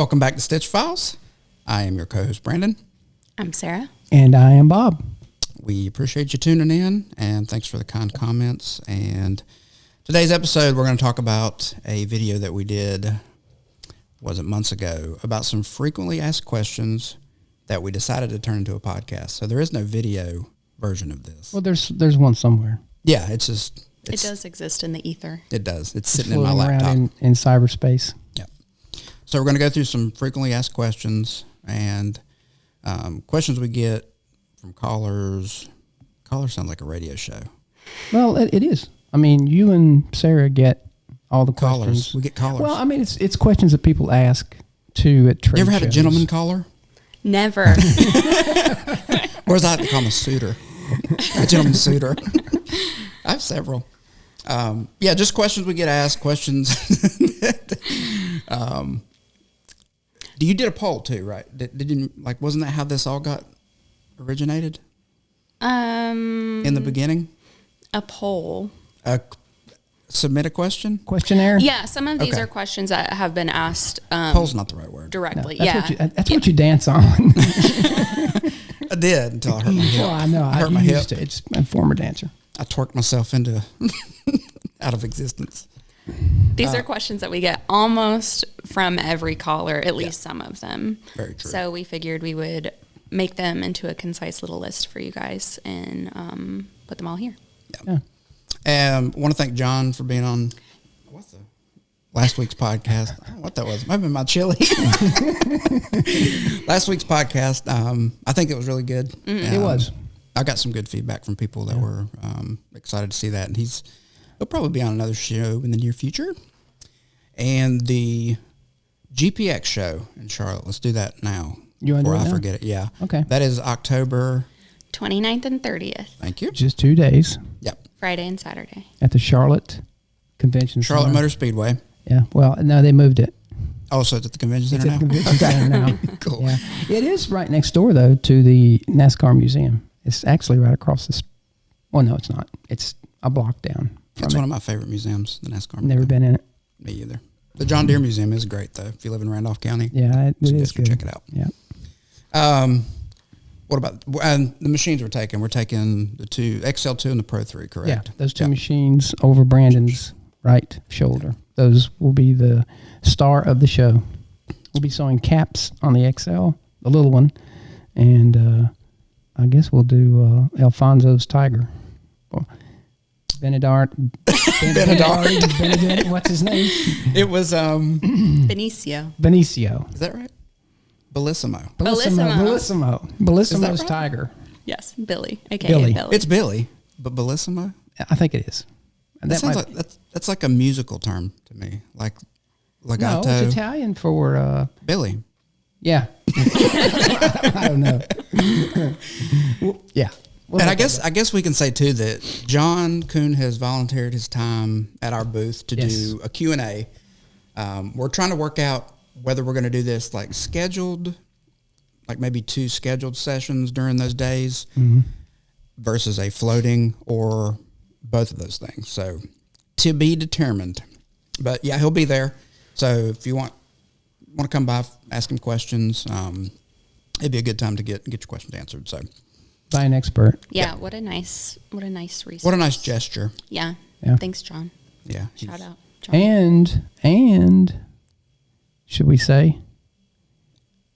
Welcome back to StitchPhiles. I am your co-host, Brandon. I'm Sarah. And I am Bob. We appreciate you tuning in, and thanks for the kind comments. And today's episode, we're going to talk about a video that we did, months ago, about some frequently asked questions that we decided to turn into a podcast. So there is no video version of this. Well, there's one somewhere. Yeah, it does exist in the ether. It does. It's sitting in my laptop. Around in cyberspace. Yeah. So we're going to go through some frequently asked questions and questions we get from callers. Callers sound like a radio show. Well, it is. I mean, you and Sarah get all the Callers. questions. We get callers. Well, I mean, it's questions that people ask too at trade You ever had a shows. gentleman caller? Never. Or as I like to call him, a suitor. A gentleman suitor. I have several. Just questions we get asked, questions. You did a poll too, right? Did you, wasn't that how this all got originated? In the beginning? A poll. Submit a question? Questionnaire? Yeah, some of these Okay. are questions that have been asked Poll's not the right word. directly. No, yeah. That's what you dance on. I did until I hurt my hip. Well, I know. I hurt my hip. It's a former dancer. I twerked myself into out of existence. These are questions that we get almost from every caller, at least some of them. Very true. So we figured we would make them into a concise little list for you guys and put them all here. Yeah. And I want to thank John for being on last week's podcast. I don't know what that was. Might have been my chili. Last week's podcast, I think it was really good. It was. I got some good feedback from people that were excited to see that. And he'll probably be on another show in the near future. And the GPX show in Charlotte, let's do that now. You want to do before it I now? forget it. Yeah. Okay. That is October. 29th and 30th, Thank you. Just 2 days Yep. Friday and Saturday. at the Charlotte Convention Charlotte Center. Motor Speedway. Yeah. Well, no, they moved it. Oh, so it's at the convention It's center at the now? convention center now. Cool. Yeah. It is right next door, though, to the NASCAR museum. It's actually right across this. Well, no, it's not. It's a block down. It's one of my favorite museums, the NASCAR museum. Never been in it. Me either. The John Deere Museum is great, though. If you live in Randolph County, Yeah, it is suggest you good. check it out. Yeah. What about the machines we're taking? We're taking the two XL2 and the Pro 3, correct? Yeah, those two machines over Brandon's right shoulder. Those will be the star of the show. We'll be sewing caps on the XL, the little one, and I guess we'll do Alfonso's Tiger. Well, Benedart, what's his name? It was, Benicio. Benicio. is that right? Bellissimo. Bellissimo's right? Tiger. Yes, Billy, a.k.a. Billy. Billy. It's Billy, but Bellissimo? I think it is. That sounds like, that's like a musical term to me. Like no, legato. it's Italian for Billy. yeah. I don't know. Well, yeah. And I guess we can say, too, that John Kuhn has volunteered his time at our booth to do a Q&A. We're trying to work out whether we're going to do this like scheduled, like maybe 2 scheduled sessions during those days versus a floating or both of those things. So to be determined. But, yeah, he'll be there. So if you want to come by, ask him questions, it'd be a good time to get your questions answered. So. By an expert. Yeah, what a nice resource. What a nice gesture. Yeah. Yeah. Thanks, John. Yeah. Shout out, John. And should we say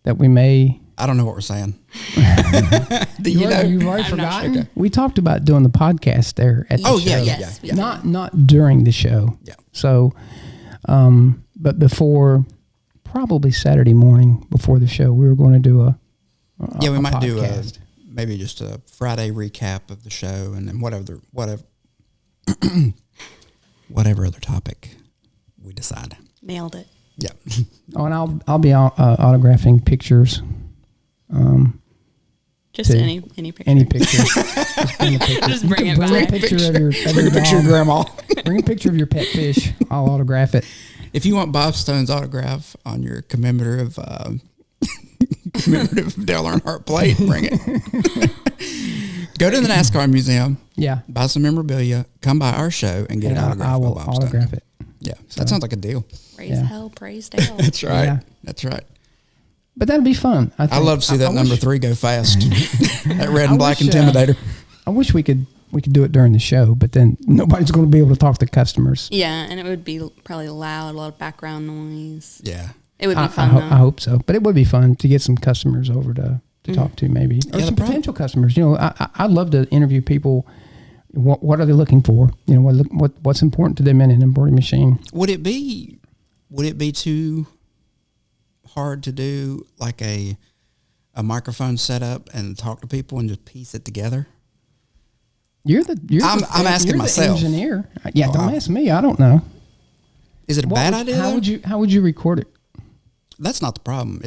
that we may? I don't know what we're saying. Do you know? You've already I'm not forgotten. sure. Okay. We talked about doing the podcast there at the Oh, show. yeah. Yes, we did. Not during the show. Yeah. So, but before, probably Saturday morning before the show, we were going to do a Yeah, we might podcast. do maybe just a Friday recap of the show, and then whatever other topic we decide. Nailed it. Yeah. Oh, and I'll be autographing pictures. Just To- any picture. Any picture. Just bring a picture. Just bring it Bring a back. picture of your Bring a picture of dog. Grandma. Bring a picture of your pet fish. I'll autograph it. If you want Bob Stone's autograph on your commemorative Dale Earnhardt plate, bring it. Go to the NASCAR museum. Yeah. Buy some memorabilia. Come by our show and get And an autograph. I will by Bob Stone. autograph it. Yeah, that sounds like a deal. Praise Yeah. hell, praise Dale. That's right. Yeah. That's right. But that'd be fun. I love to see that number 3 go fast. That red and black wish, Intimidator. I wish we could do it during the show, but then nobody's going to be able to talk to customers. Yeah, and it would be probably loud, a lot of background noise. Yeah. It would be fun, though. I hope so. But it would be fun to get some customers over to talk to, maybe. Or some potential customers. I'd love to interview people. What are they looking for? What's important to them in an embroidery machine? Would it be too hard to do like a microphone setup and talk to people and just piece it together? I'm asking myself. The engineer. Yeah, don't ask me. I don't know. Is it a bad idea? How would you record it? That's not the problem.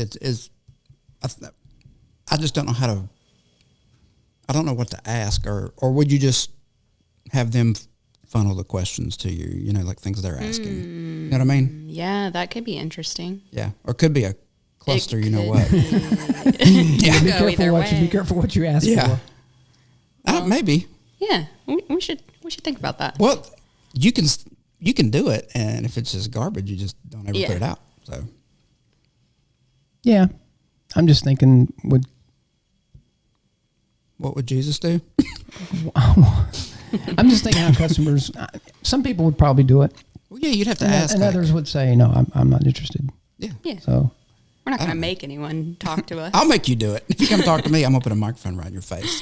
I just don't know how to. I don't know what to ask, or would you just have them funnel the questions to you? Like things they're asking. You know what I mean? Yeah, that could be interesting. Yeah, or it could be a cluster. You know what? Yeah, be careful what you ask for. Maybe. Yeah, we should think about that. Well, you can do it, and if it's just garbage, you just don't ever put it out. So. Yeah, I'm just thinking, what would Jesus do? I'm just thinking how customers. Some people would probably do it. Well, yeah, you'd have to ask, and others would say, "No, I'm not interested." Yeah. So we're not going to make anyone talk to us. I'll make you do it. If you come talk to me, I'm gonna put a microphone right in your face.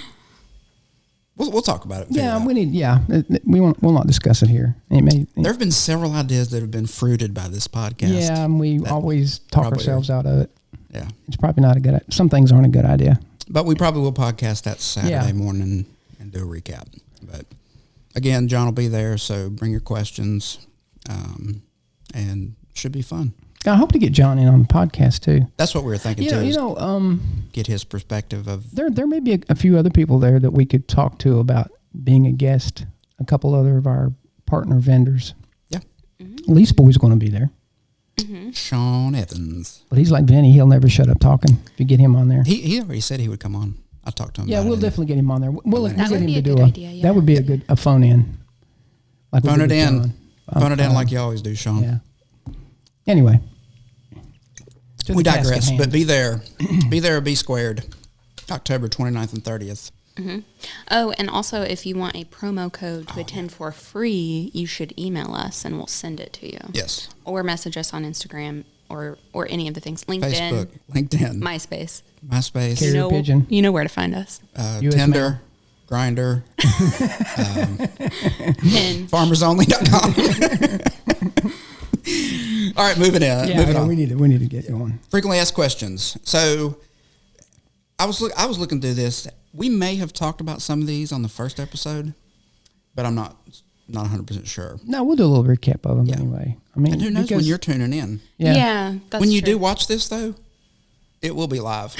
We'll talk about it. Yeah, we need. Yeah, we'll not discuss it here. There have been several ideas that have been fruited by this podcast. Yeah, and we always talk ourselves out of it. Yeah, it's probably not a good. Some things aren't a good idea. But we probably will podcast that Saturday morning and do a recap. But again, John will be there, so bring your questions, and should be fun. I hope to get John in on the podcast too. That's what we were thinking too. Get his perspective of. There may be a few other people there that we could talk to about being a guest. A couple other of our partner vendors. Yeah, Lee's Boy's going to be there. Mm-hmm. Sean Evans, but he's like Vinny. He'll never shut up talking. If you get him on there, he already said he would come on. I talked to him. Yeah, we'll definitely get him on there. We'll get him to do that would be a phone in. Like phone it in. Phone it in like you always do, Sean. Yeah. Anyway. We digress, but be there. Be there or be squared. October 29th and 30th. Mm-hmm. Oh, and also if you want a promo code to attend for free, you should email us and we'll send it to you. Yes. Or message us on Instagram or any of the things. LinkedIn. Facebook. LinkedIn. MySpace. Carrier Pigeon. You know where to find us. Tinder. Grindr. FarmersOnly.com. All right, moving in. Yeah, moving on. We need to get going. Frequently asked questions. So I was looking through this. We may have talked about some of these on the first episode, but I'm not 100% sure. No, we'll do a little recap of them anyway. I mean, and who knows when you're tuning in? Yeah, that's when you true. do watch this though, it will be live.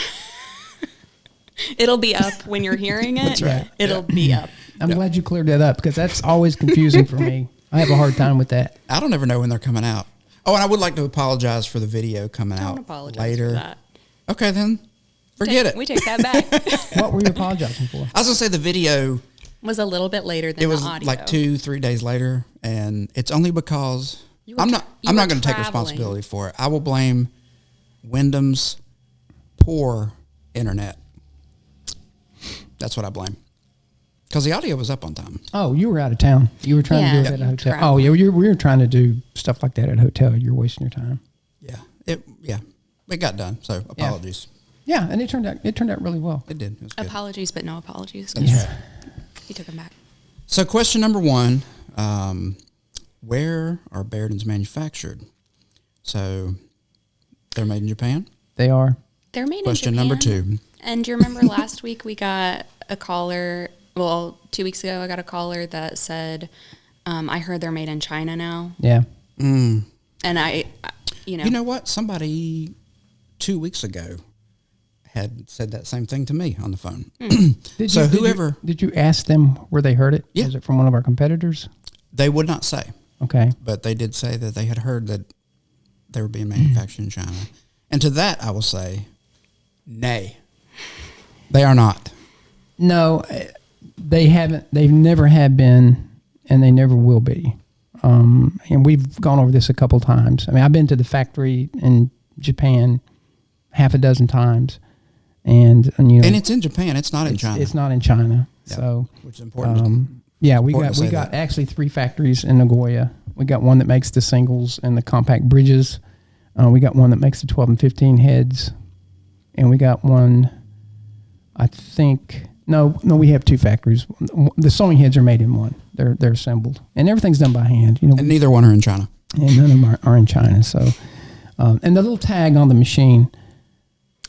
It'll be up when you're hearing it. That's right. It'll be up. I'm glad you cleared that up because that's always confusing for me. I have a hard time with that. I don't ever know when they're coming out. Oh, and I would like to apologize for the video coming out later. For that. Okay, then. Forget it. We take that back. What were you apologizing for? I was going to say the video was a little bit later than the audio. It was like 2-3 days later, and it's only because I'm not going to take responsibility for it. I will blame Wyndham's poor internet. That's what I blame. Because the audio was up on time. Oh, you were out of town. You were trying to do it at a hotel. Travel. Oh, yeah, we were trying to do stuff like that at a hotel. You're wasting your time. Yeah, it got done. So apologies. Yeah, and it turned out really well. It did. It was good. Apologies, but no apologies. That's right. He took them back. So question number 1, where are Barudans manufactured? So they're made in Japan? They are. They're made question in Japan. Question number 2. And do you remember last week we got a caller, 2 weeks ago I got a caller that said, I heard they're made in China now. Yeah. Mm. And I. You know what? Somebody 2 weeks ago had said that same thing to me on the phone. Did you ask them where they heard it? Yeah. Was it from one of our competitors? They would not say. Okay. But they did say that they had heard that they were being manufactured in China. And to that, I will say, nay. They are not. No, they haven't. They've never have been, and they never will be. And we've gone over this a couple times. I mean, I've been to the factory in Japan half a dozen times, and you know, and it's in Japan. It's not in China. It's not in China. Yeah, so, which is important. We got actually 3 factories in Nagoya. We got one that makes the singles and the compact bridges. We got one that makes the 12 and 15 heads, and we got one. I think no, we have 2 factories. The sewing heads are made in one. They're assembled, and everything's done by hand. You know, and neither one are in China. And none of them are in China. So, and the little tag on the machine.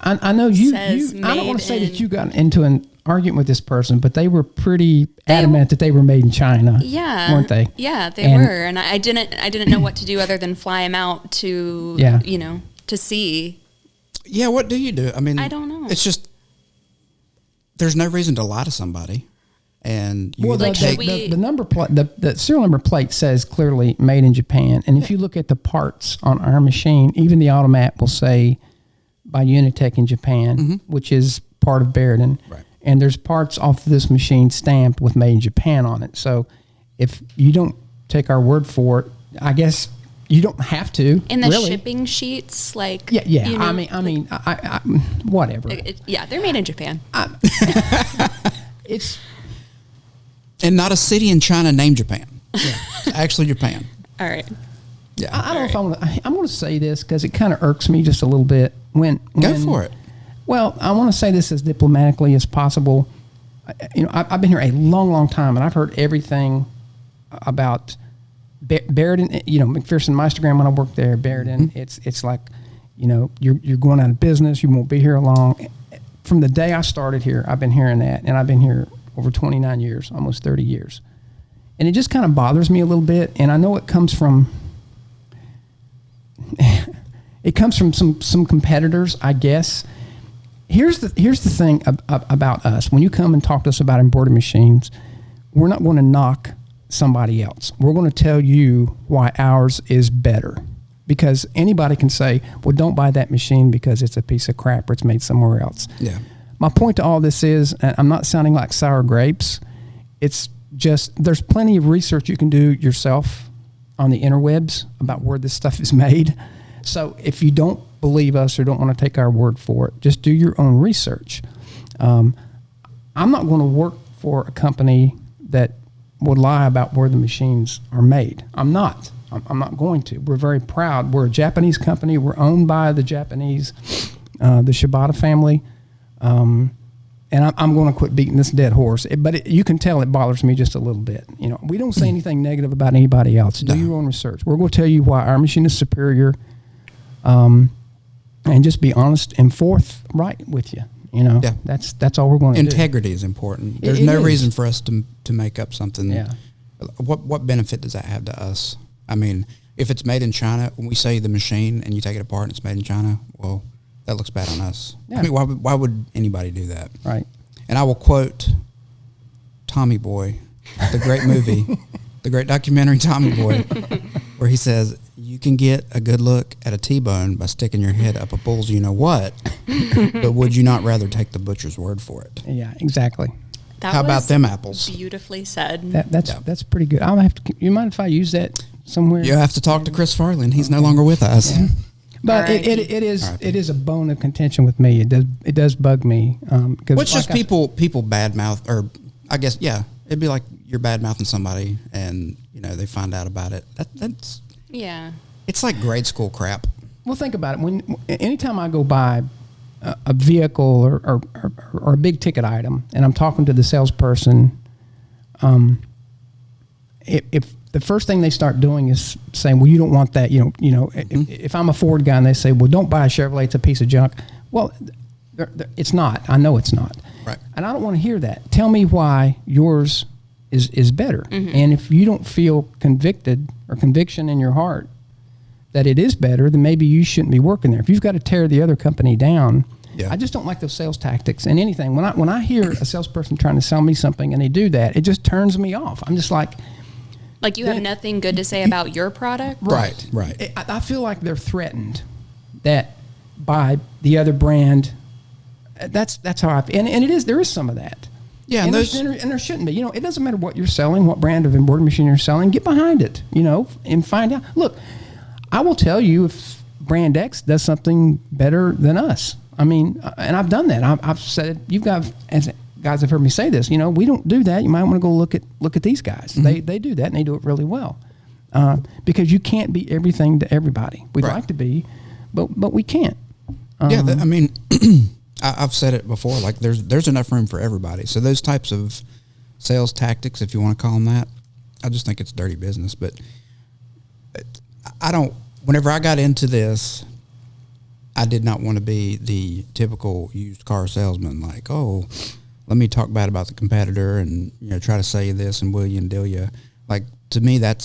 I know you. I don't want to say that you got into an argument with this person, but they were pretty adamant that they were made in China. Yeah, weren't they? Yeah, they were, and I didn't know what to do other than fly them out to to see. Yeah, what do you do? I mean, I don't know. It's just there's no reason to lie to somebody, and you the number plate, the serial number plate says clearly made in Japan, and if you look at the parts on our machine, even the automat will say by Unitech in Japan, which is part of Barudan. Right. And there's parts off of this machine stamped with made in Japan on it. So if you don't take our word for it, I guess you don't have to. In the really. shipping sheets, like yeah. You know, I whatever. They're made in Japan. It's and not a city in China named Japan. Yeah. It's actually Japan. All right. Yeah. I don't know if I'm going to say this because it kind of irks me just a little bit. When Go for it. Well, I want to say this as diplomatically as possible. You know, I've been here a long, long time, and I've heard everything about Barudan. You know, McPherson Meistergram when I worked there, Barudan. It's like, you know, you're going out of business. You won't be here long. From the day I started here, I've been hearing that, and I've been here over 29 years, almost 30 years, and it just kind of bothers me a little bit. And I know it comes from. It comes from some competitors, I guess. Here's the thing about us. When you come and talk to us about embroidery machines, we're not going to knock somebody else. We're going to tell you why ours is better. Because anybody can say, well, don't buy that machine because it's a piece of crap or it's made somewhere else. Yeah. My point to all this is, and I'm not sounding like sour grapes, it's just there's plenty of research you can do yourself on the interwebs about where this stuff is made. So if you don't believe us or don't want to take our word for it, just do your own research. I'm not going to work for a company that would lie about where the machines are made. I'm not going to. We're very proud. We're a Japanese company. We're owned by the Japanese, the Shibata family. And I'm going to quit beating this dead horse. But you can tell it bothers me just a little bit. You know, we don't say anything negative about anybody else. Do your own research. We're going to tell you why our machine is superior, and just be honest and forthright with you. You know, that's all we're going to do. Integrity is important. There's no reason for us to make up something. Yeah. What benefit does that have to us? I mean, if it's made in China, when we say the machine and you take it apart and it's made in China, well, that looks bad on us. Yeah. I mean, why would anybody do that? Right. And I will quote Tommy Boy, the great movie, the great documentary Tommy Boy, where he says, you can get a good look at a T-bone by sticking your head up a bull's you-know-what, but would you not rather take the butcher's word for it? Yeah, exactly. How about them apples? Beautifully said. That's pretty good. I'll have to. You mind if I use that somewhere? You have to talk to Chris Farland. He's no longer with us. Yeah. But it is a bone of contention with me. It does bug me. It's just people badmouth, or I guess it'd be like you're badmouthing somebody, and you know they find out about it. That's it's like grade school crap. Well, think about it. Anytime I go buy a vehicle or a big ticket item, and I'm talking to the salesperson, if the first thing they start doing is saying, well, you don't want that, if I'm a Ford guy and they say, well, don't buy a Chevrolet, it's a piece of junk. Well, it's not. I know it's not. Right. And I don't want to hear that. Tell me why yours is better. Mm-hmm. And if you don't feel convicted or conviction in your heart that it is better, then maybe you shouldn't be working there. If you've got to tear the other company down, I just don't like those sales tactics and anything. When I hear a salesperson trying to sell me something and they do that, it just turns me off. I'm just like you have nothing good to say about your product? Right. I feel like they're threatened that by the other brand. That's how I feel. And there is some of that. Yeah, and there shouldn't be. It doesn't matter what you're selling, what brand of embroidery machine you're selling. Get behind it, and find out. Look, I will tell you if brand X does something better than us. I mean, and I've done that. I've said, you've got, as guys have heard me say this, we don't do that. You might want to go look at these guys. Mm-hmm. They do that, and they do it really well. Because you can't be everything to everybody. We'd like to be, but we can't. I mean, I've said it before, like there's enough room for everybody. So those types of sales tactics, if you want to call them that, I just think it's dirty business. But whenever I got into this, I did not want to be the typical used car salesman, like, oh, let me talk bad about the competitor and, try to say this and will you and deal you. Like, to me, that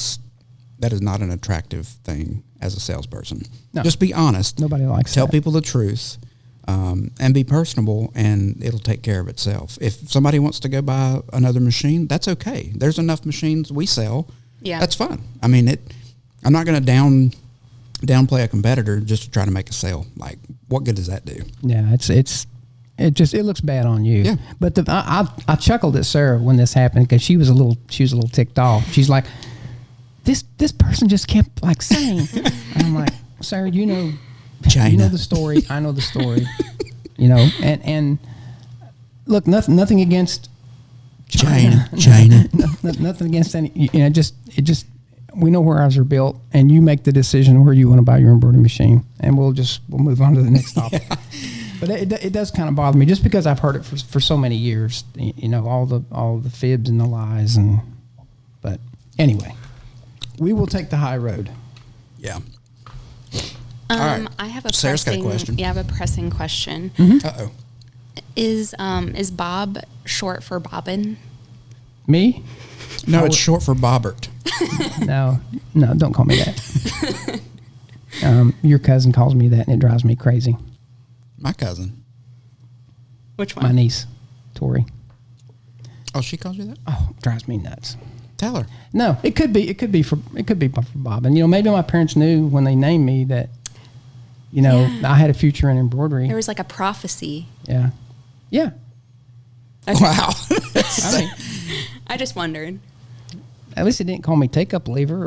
is not an attractive thing as a salesperson. No. Just be honest. Nobody likes Tell that. people the truth, and be personable, and it'll take care of itself. If somebody wants to go buy another machine, that's okay. There's enough machines we sell. Yeah. That's fine. I mean, I'm not going to downplay a competitor just to try to make a sale. Like, what good does that do? Yeah, it looks bad on you. Yeah. But I chuckled at Sarah when this happened because she was a little ticked off. She's like, this person just kept like saying, and I'm like, Sarah, China. You know the story. I know the story. And look, nothing against China. Nothing against any. We know where ours are built, and you make the decision where you want to buy your embroidery machine, and we'll move on to the next topic. Yeah. But it does kind of bother me just because I've heard it for so many years. All the fibs and the lies, but anyway, we will take the high road. Yeah. All right. I have a Sarah's got a question. Yeah, I have a pressing question. Mm-hmm. Uh-oh. Is Bob short for Bobbin? Me? No, it's short for Bobbert. No, don't call me that. Your cousin calls me that, and it drives me crazy. My cousin. Which one? My niece, Tori. Oh, she calls you that? Oh, drives me nuts. Tell her. No, it could be for Bob. And maybe my parents knew when they named me that, I had a future in embroidery. There was like a prophecy. Yeah. Yeah. Okay. Wow. I just wondered. At least it didn't call me take-up lever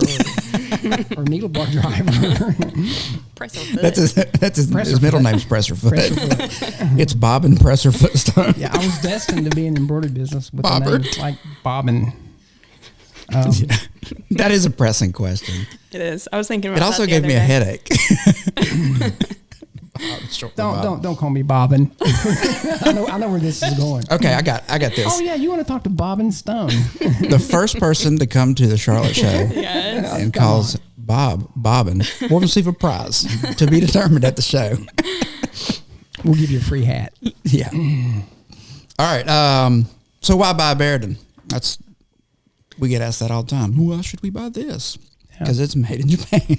or needle bar driver. Presser foot. That's his middle name's Presser Foot. It's Bobbin Presser Foot Stone. Yeah, I was destined to be in the embroidery business with a name like Bobbin. That is a pressing question. It is. I was thinking about it. Also gave me a headache. Don't call me Bobbin. I know where this is going. Okay, I got this. Oh yeah, you want to talk to Bobbin Stone? The first person to come to the Charlotte show and calls Bobbin will receive a prize to be determined at the show. We'll give you a free hat. Yeah. All right. So why buy Barudan? We get asked that all the time. Why should we buy this? Because it's made in Japan.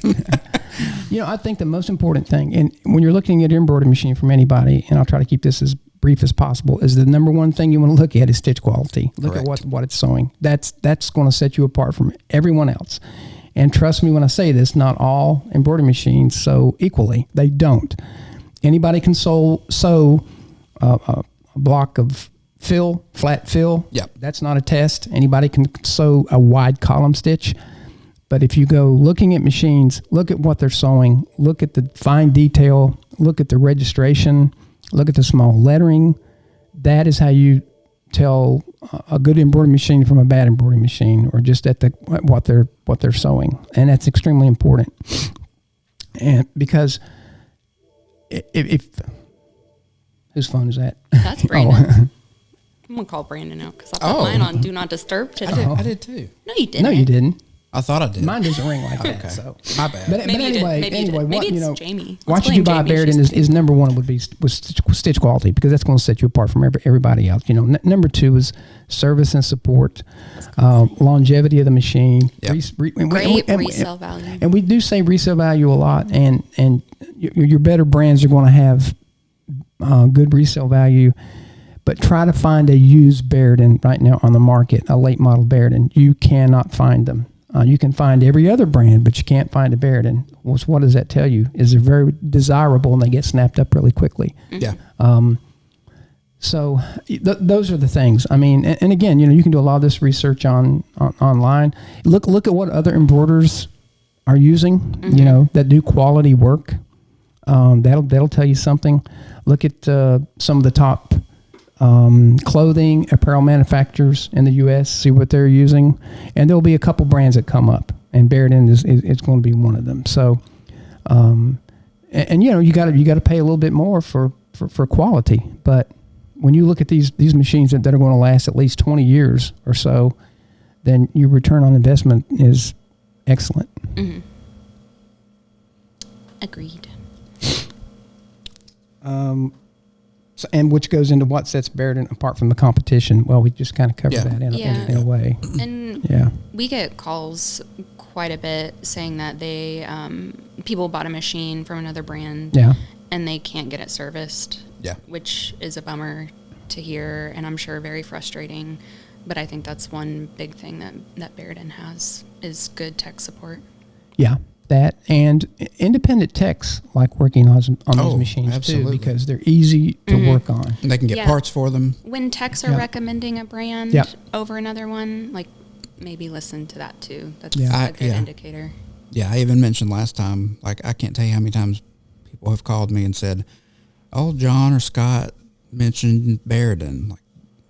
I think the most important thing, and when you're looking at an embroidery machine from anybody, and I'll try to keep this as brief as possible, is the number one thing you want to look at is stitch quality. Look at what it's sewing. That's going to set you apart from everyone else. And trust me when I say this, not all embroidery machines sew equally. They don't. Anybody can sew a block of flat fill. Yep. That's not a test. Anybody can sew a wide column stitch. But if you go looking at machines, look at what they're sewing, look at the fine detail, look at the registration, look at the small lettering. That is how you tell a good embroidery machine from a bad embroidery machine, or just at what they're sewing. And that's extremely important. And because if whose phone is that? That's Brandon. I'm going to call Brandon out because I put mine on Do Not Disturb today. I did too. No, you didn't. No, you didn't. I thought I did. Mine doesn't ring like that. So my bad. But anyway, maybe it's Jamie. Why should you buy Barudan is number one was stitch quality, because that's going to set you apart from everybody else. Number two is service and support, longevity of the machine, great resale value. And we do say resale value a lot, and your better brands are going to have good resale value. But try to find a used Barudan right now on the market, a late model Barudan. You cannot find them. You can find every other brand, but you can't find a Barudan. Well, so what does that tell you? Is they're very desirable and they get snapped up really quickly. Yeah. So those are the things. I mean, and again, you can do a lot of this research online. Look at what other embroiders are using, that do quality work. That'll tell you something. Look at some of the top clothing apparel manufacturers in the U.S. See what they're using, and there'll be a couple brands that come up, and Barudan is going to be one of them. So, and you got to pay a little bit more for quality, but when you look at these machines that are going to last at least 20 years or so, then your return on investment is excellent. Mm-hmm. Agreed. So, and which goes into what sets Barudan apart from the competition. Well, we just kind of covered that in a way. And we get calls quite a bit saying that they people bought a machine from another brand and they can't get it serviced. Yeah. Which is a bummer to hear, and I'm sure very frustrating. But I think that's one big thing that Barudan has is good tech support. Yeah. That and independent techs like working on those machines too, because they're easy to work on. And they can get parts for them. When techs are recommending a brand over another one, like maybe listen to that too. That's a good indicator. Yeah, I even mentioned last time, like I can't tell you how many times people have called me and said, "Oh, John or Scott mentioned Barudan." Like,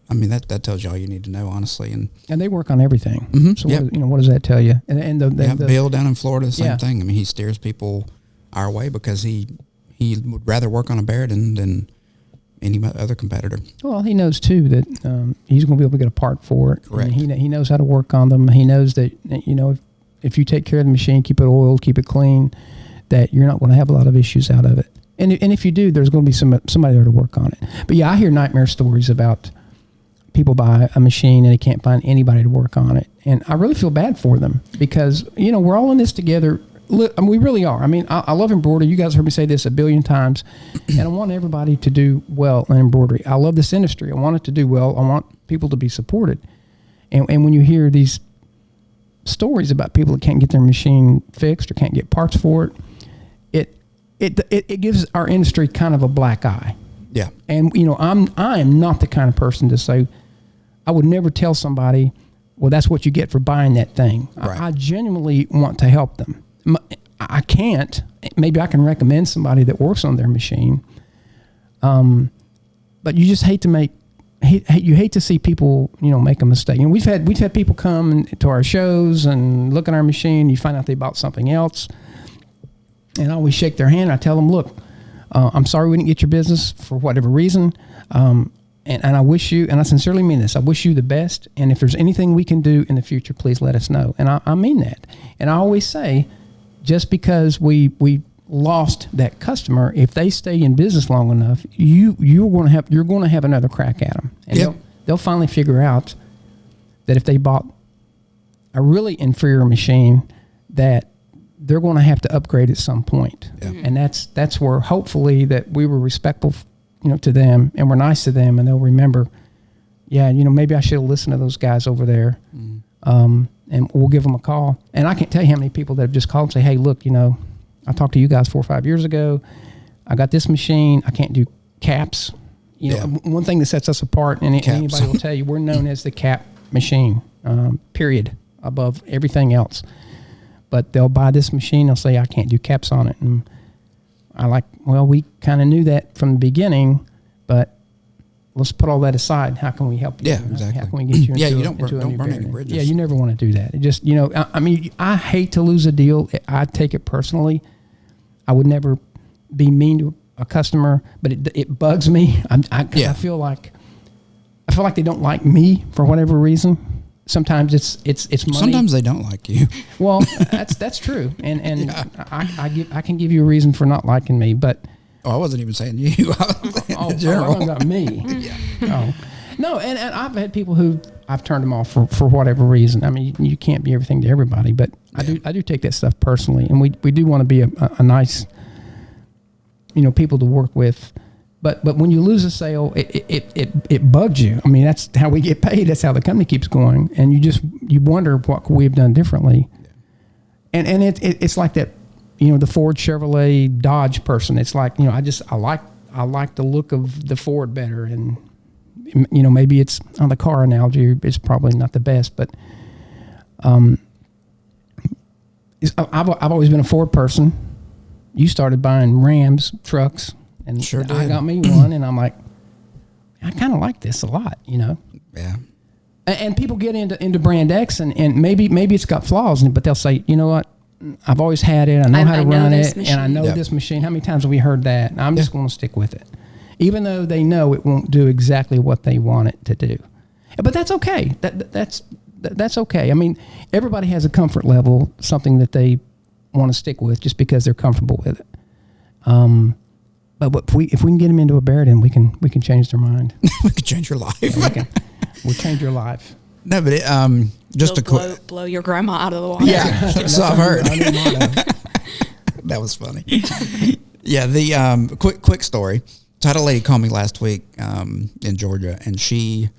I mean, that tells you all you need to know, honestly. And they work on everything. Mm-hmm. So what does that tell you? And Bill down in Florida, same thing. I mean, he steers people our way because he would rather work on a Barudan than any other competitor. Well, he knows too that he's going to be able to get a part for it. Correct. And he knows how to work on them. He knows that if you take care of the machine, keep it oiled, keep it clean, that you're not going to have a lot of issues out of it. And if you do, there's going to be somebody there to work on it. But I hear nightmare stories about people buy a machine and they can't find anybody to work on it. And I really feel bad for them because, we're all in this together. We really are. I mean, I love embroidery. You guys heard me say this a billion times. And I want everybody to do well in embroidery. I love this industry. I want it to do well. I want people to be supported. And when you hear these stories about people that can't get their machine fixed or can't get parts for it, it gives our industry kind of a black eye. Yeah. And, I am not the kind of person to say, I would never tell somebody, well, that's what you get for buying that thing. Right. I genuinely want to help them. I can't. Maybe I can recommend somebody that works on their machine. But you just hate to see people, make a mistake. We've had people come to our shows and look at our machine. You find out they bought something else. And I always shake their hand. I tell them, look, I'm sorry we didn't get your business for whatever reason. And I wish you, and I sincerely mean this, I wish you the best. And if there's anything we can do in the future, please let us know. And I mean that. And I always say, just because we lost that customer, if they stay in business long enough, you're going to have another crack at them. And they'll finally figure out that if they bought a really inferior machine, that they're going to have to upgrade at some point. Yeah. And that's where hopefully that we were respectful, to them and we're nice to them, and they'll remember, maybe I should have listened to those guys over there. Mm. And we'll give them a call. And I can't tell you how many people that have just called and say, hey, look, I talked to you guys 4 or 5 years ago. I got this machine. I can't do caps. One thing that sets us apart, and anybody will tell you, we're known as the cap machine, period, above everything else. But they'll buy this machine. They'll say, I can't do caps on it. And we kind of knew that from the beginning, but let's put all that aside. How can we help you? Yeah, exactly. How can we get you into, don't burn any bridges. Yeah, you never want to do that. It just, I hate to lose a deal. I take it personally. I would never be mean to a customer, but it bugs me. I feel like they don't like me for whatever reason. Sometimes it's money. Sometimes they don't like you. Well, that's true, and I can give you a reason for not liking me, but I wasn't even saying you. I was saying in general. About me. Yeah. No, and I've had people who I've turned them off for whatever reason. I mean, you can't be everything to everybody, but I do take that stuff personally, and we do want to be a nice, people to work with. But when you lose a sale, it bugs you. I mean, that's how we get paid. That's how the company keeps going. And you wonder what could we have done differently. And it's like that, the Ford, Chevrolet, Dodge person. It's like, I like the look of the Ford better. And, maybe it's on the car analogy, it's probably not the best, but I've always been a Ford person. you started buying Rams trucks, and sure did. I got me one, and I'm like, I kind of like this a lot, you know. Yeah. And people get into Brand X, and maybe it's got flaws in it, but they'll say, you know what, I've always had it. I know how to run it, and I know this machine. How many times have we heard that? And I'm just going to stick with it, even though they know it won't do exactly what they want it to do. But that's okay. That's okay. I mean, everybody has a comfort level, something that they want to stick with just because they're comfortable with it. But if we can get them into a Barudan, we can change their mind. We can change your life. We'll change your life. No, but just blow your grandma out of the water. Yeah, so I've heard. That was funny. Yeah, the quick story. So I had a lady call me last week in Georgia, and she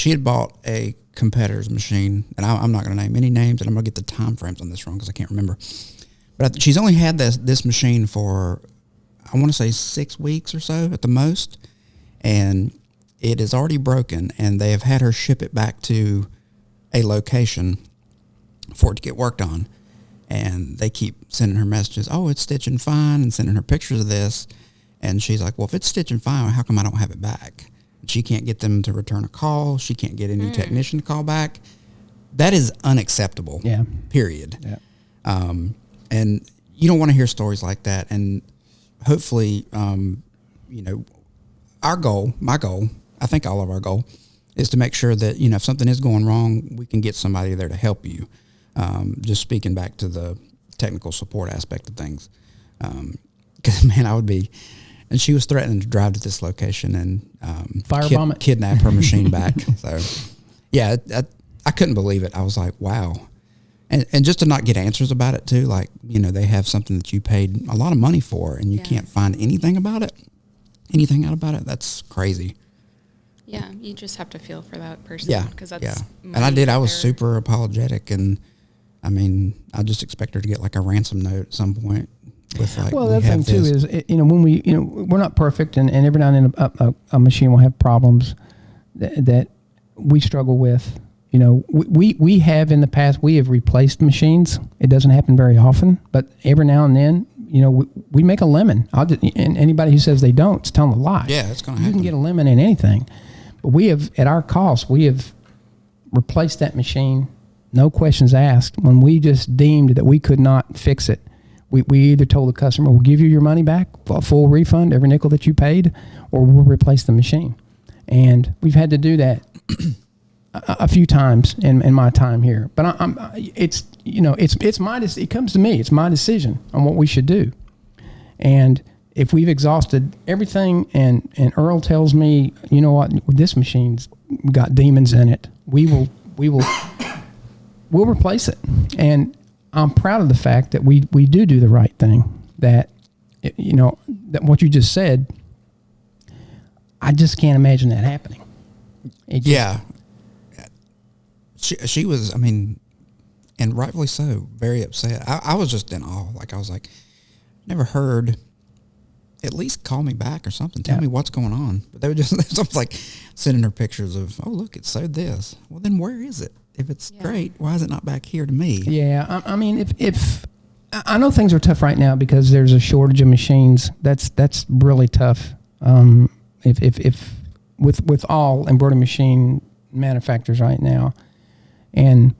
had bought a competitor's machine, and I'm not going to name any names, and I'm going to get the time frames on this wrong because I can't remember. But she's only had this machine for, I want to say 6 weeks or so at the most, and it is already broken, and they have had her ship it back to a location for it to get worked on. And they keep sending her messages, oh, it's stitching fine, and sending her pictures of this. And she's like, well, if it's stitching fine, how come I don't have it back? She can't get them to return a call. She can't get any technician to call back. That is unacceptable, period. Yeah. And you don't want to hear stories like that. And hopefully, you know, my goal, I think all of our goal, is to make sure that, you know, if something is going wrong, we can get somebody there to help you. Just speaking back to the technical support aspect of things. Because, man, I would be... And she was threatening to drive to this location and kidnap her machine back. So, yeah, I couldn't believe it. I was like, wow. And just to not get answers about it, too. Like, you know, they have something that you paid a lot of money for, and you can't find anything out about it. That's crazy. Yeah, you just have to feel for that person. Yeah, because that's and I did. I was super apologetic, and I mean, I just expect her to get like a ransom note at some point. With like, well, the thing too is, you know, when we're not perfect, and every now and then a machine will have problems that we struggle with. You know, we have in the past, we have replaced machines. It doesn't happen very often, but every now and then, you know, we make a lemon. And anybody who says they don't, it's telling a lie. Yeah, it's going to happen. You can get a lemon in anything. But we have, at our cost, we have replaced that machine, no questions asked, when we just deemed that we could not fix it. We either told the customer, we'll give you your money back, a full refund, every nickel that you paid, or we'll replace the machine. And we've had to do that a few times in my time here. But it comes to me. It's my decision on what we should do. And if we've exhausted everything, and Earl tells me, you know what, this machine's got demons in it, we'll replace it. And I'm proud of the fact that we do the right thing. That, you know, that what you just said, I just can't imagine that happening. She was, I mean, and rightfully so, very upset. I was just in awe. Like, I was like, never heard, at least call me back or something. Tell me what's going on. But they were just, it was like sending her pictures of, oh, look, it sewed this. Well, then where is it? If it's great, why is it not back here to me? Yeah, I mean, if I know things are tough right now because there's a shortage of machines. That's really tough. If with all embroidery machine manufacturers right now, and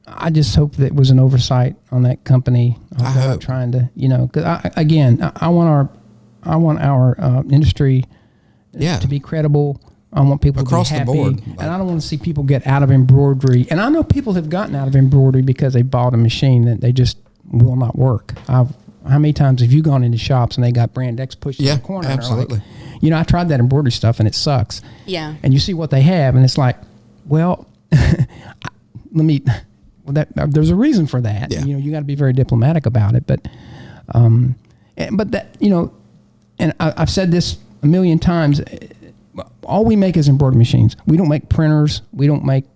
I just hope that it was an oversight on that company. I hope. Trying to, you know, because I want our industry to be credible. I want people across to be happy, the board, and I don't want to see people get out of embroidery. And I know people have gotten out of embroidery because they bought a machine that they just will not work. How many times have you gone into shops and they got Brand X pushed in the corner? Absolutely. Like, you know, I tried that embroidery stuff and it sucks. Yeah. And you see what they have, and it's like, well, there's a reason for that. Yeah. You know, you got to be very diplomatic about it. But that, you know, and I've said this a million times. All we make is embroidery machines. We don't make printers. We don't make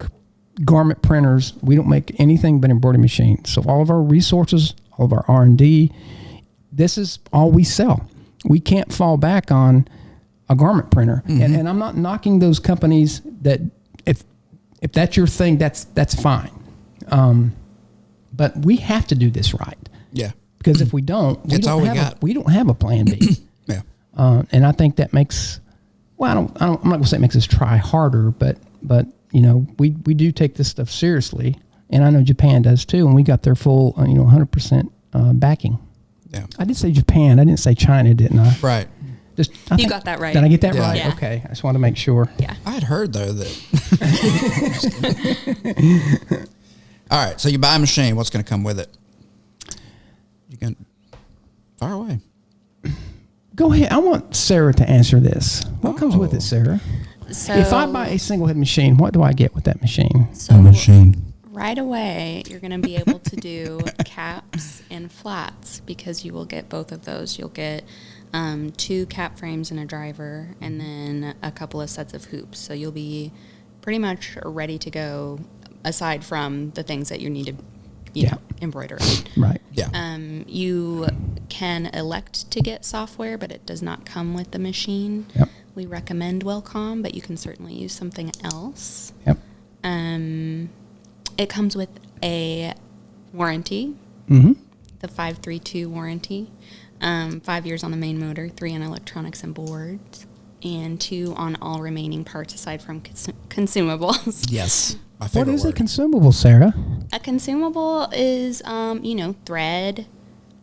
garment printers. We don't make anything but embroidery machines. So all of our resources, all of our R&D, this is all we sell. We can't fall back on a garment printer. Mm-hmm. And I'm not knocking those companies that if that's your thing, that's fine. But we have to do this right. Yeah. Because if we don't, we don't have a plan B. Yeah. And I think that makes, well, I'm not going to say it makes us try harder, but we do take this stuff seriously. And I know Japan does too. And we got their full, 100% backing. Yeah. I did say Japan. I didn't say China, didn't I? Right. You got that right. Did I get that right? Yeah. Okay. I just want to make sure. Yeah. I had heard, though, that... All right. So you buy a machine. What's going to come with it? You can... Fire away. Go ahead. I want Sarah to answer this. What comes with it, Sarah? So if I buy a single head machine, what do I get with that machine? So a machine. Right away, you're going to be able to do caps and flats because you will get both of those. You'll get 2 cap frames and a driver, and then a couple of sets of hoops. So you'll be pretty much ready to go, aside from the things that you need to embroider on. Right. Yeah. You can elect to get software, but it does not come with the machine. Yep. We recommend Wellcom, but you can certainly use something else. Yep. It comes with a warranty, Mm-hmm. the 532 warranty, 5 years on the main motor, 3 on electronics and boards, and 2 on all remaining parts aside from consumables. Yes. My favorite What is word. a consumable, Sarah? A consumable is, thread,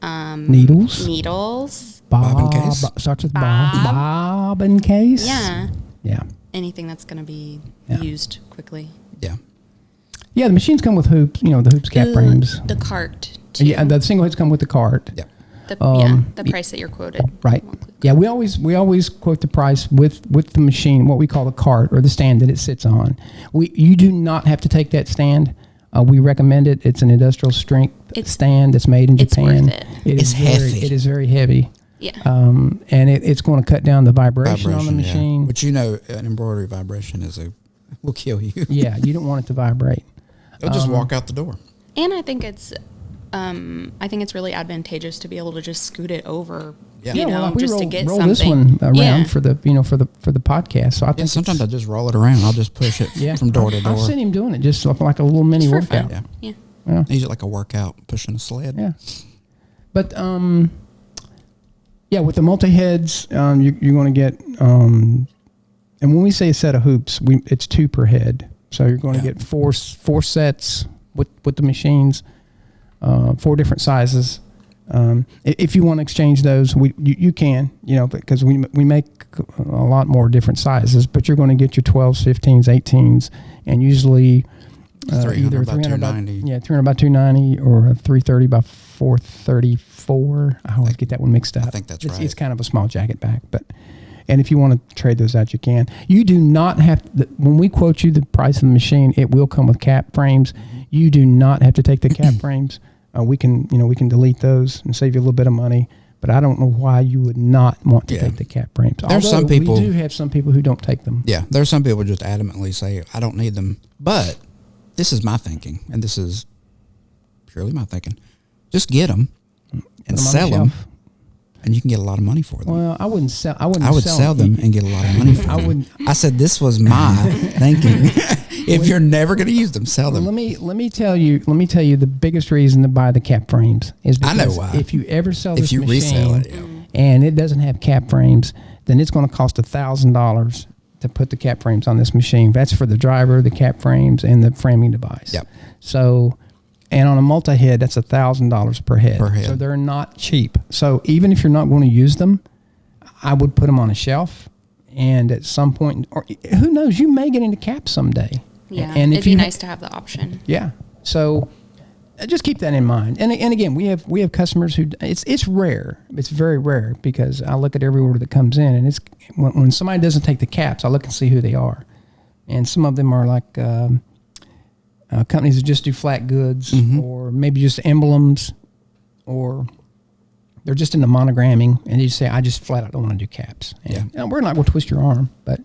Needles. Bobbin case. Starts with bobbin case. Yeah. Yeah. Anything that's going to be used quickly. Yeah. Yeah, the machines come with hoops, the hoops cap frames. The cart, too. Yeah, the single heads come with the cart. Yeah. The price that you're quoted. Right. Yeah, we always quote the price with the machine, what we call the cart or the stand that it sits on. You do not have to take that stand. We recommend it. It's an industrial strength stand that's made in Japan. It's worth it. It's heavy. It is very heavy. Yeah. And it's going to cut down the vibration on the machine. Yeah. But an embroidery vibration will kill you. Yeah, you don't want it to vibrate. It'll just walk out the door. And I think it's really advantageous to be able to just scoot it over, just to get roll something. this one around for the podcast. So I think sometimes I just roll it around. I'll just push it from door to door. I've seen him doing it just like a little mini workout. Fun. Yeah. Use it like a workout, pushing a sled. Yeah. But with the multi-heads, you're going to get, and when we say a set of hoops, it's 2 per head. So you're going to get four sets with the machines, 4 different sizes. If you want to exchange those, you can, because we make a lot more different sizes, but you're going to get your 12s, 15s, 18s, and usually 300 by 290. 300 by 290 or a 330 by 434. I always get that one mixed up. I think that's right. It's kind of a small jacket back, and if you want to trade those out, you can. You do not have to, when we quote you the price of the machine, it will come with cap frames. Mm-hmm. You do not have to take the cap frames. We can delete those and save you a little bit of money. But I don't know why you would not want to take the cap frames. There's some people. We do have some people who don't take them. Yeah, there's some people just adamantly say I don't need them. But this is my thinking, and this is purely my thinking. Just get them and sell them. And you can get a lot of money for them. Well, I would sell them and get a lot of money for them. I said this was my thinking. If you're never going to use them, sell them. Let me tell you the biggest reason to buy the cap frames is because I know why. If you ever sell this machine resell it, and it doesn't have cap frames, then it's going to cost $1,000 to put the cap frames on this machine. That's for the driver, the cap frames, and the framing device. Yep. So. And on a multi-head, that's $1,000 per head. So they're not cheap. So even if you're not going to use them, I would put them on a shelf. And at some point, or who knows, you may get into caps someday. Yeah, and it'd be nice to have the option. Yeah. So just keep that in mind. And again, we have customers who it's rare. It's very rare because I look at every order that comes in, and it's when somebody doesn't take the caps, I look and see who they are. And some of them are like. Companies that just do flat goods, or maybe just emblems, or they're just into monogramming, and you say, "I just flat out don't want to do caps." And we're not going to twist your arm, but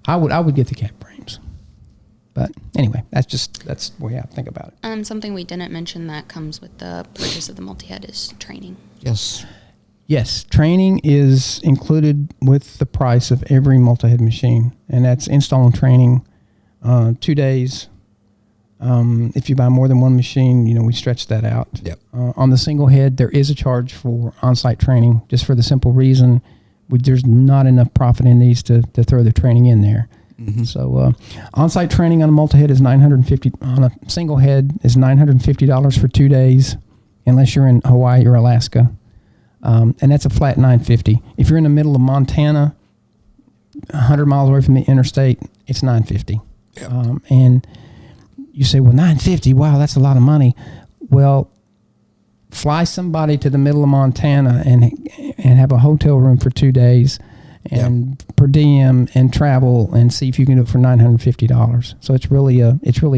I would get the cap frames. But anyway, that's the way I think about it. Something we didn't mention that comes with the purchase of the multi-head is training. Yes, training is included with the price of every multi-head machine, and that's install and training, 2 days. If you buy more than one machine, we stretch that out. Yep. On the single head, there is a charge for on-site training, just for the simple reason there's not enough profit in these to throw the training in there. Mm-hmm. So on-site training on a multi-head is $950. On a single head is $950 for 2 days, unless you're in Hawaii or Alaska, and that's a flat $950. If you're in the middle of Montana, 100 miles away from the interstate, it's $950. Yep. And you say, well, $950, wow, that's a lot of money. Well, fly somebody to the middle of Montana and have a hotel room for 2 days and per diem and travel and see if you can do it for $950. So it's really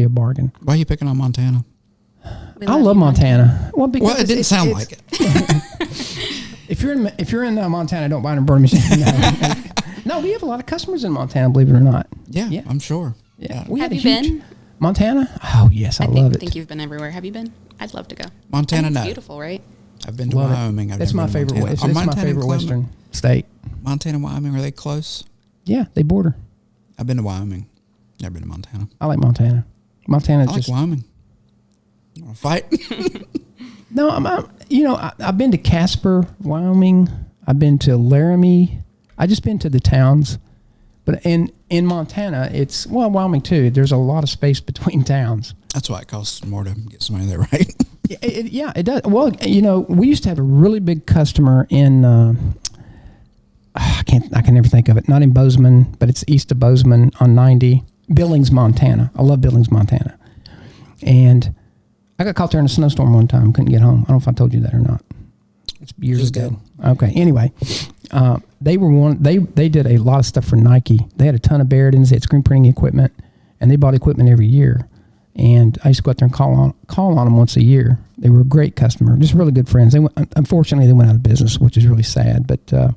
a bargain. Why are you picking on Montana? I love Montana. Well, because it didn't sound like it. If you're in Montana, don't buy an embroidery machine. No, we have a lot of customers in Montana, believe it or not. Yeah. I'm sure. Yeah. Have you been? Montana? Oh, yes, I love it. I think you've been everywhere. Have you been? I'd love to go. Montana, It's no. beautiful, right? I've been to Wyoming. That's my favorite. It's my favorite western state. Montana and Wyoming, are they close? Yeah, they border. I've been to Wyoming. Never been to Montana. I like Montana. Montana's I like Wyoming. You want to fight? No, I've been to Casper, Wyoming. I've been to Laramie. I just been to the towns. But in Montana, Wyoming too. There's a lot of space between towns. That's why it costs more to get somebody there, right? It does. Well, we used to have a really big customer in. I can never think of it. Not in Bozeman, but it's east of Bozeman on 90, Billings, Montana. I love Billings, Montana. And I got caught there in a snowstorm one time. Couldn't get home. I don't know if I told you that or not. It's years ago. Okay. Anyway, they did a lot of stuff for Nike. They had a ton of Barudans. They had screen printing equipment, and they bought equipment every year. And I used to go out there and call on them once a year. They were a great customer, just really good friends. Unfortunately, they went out of business, which is really sad. But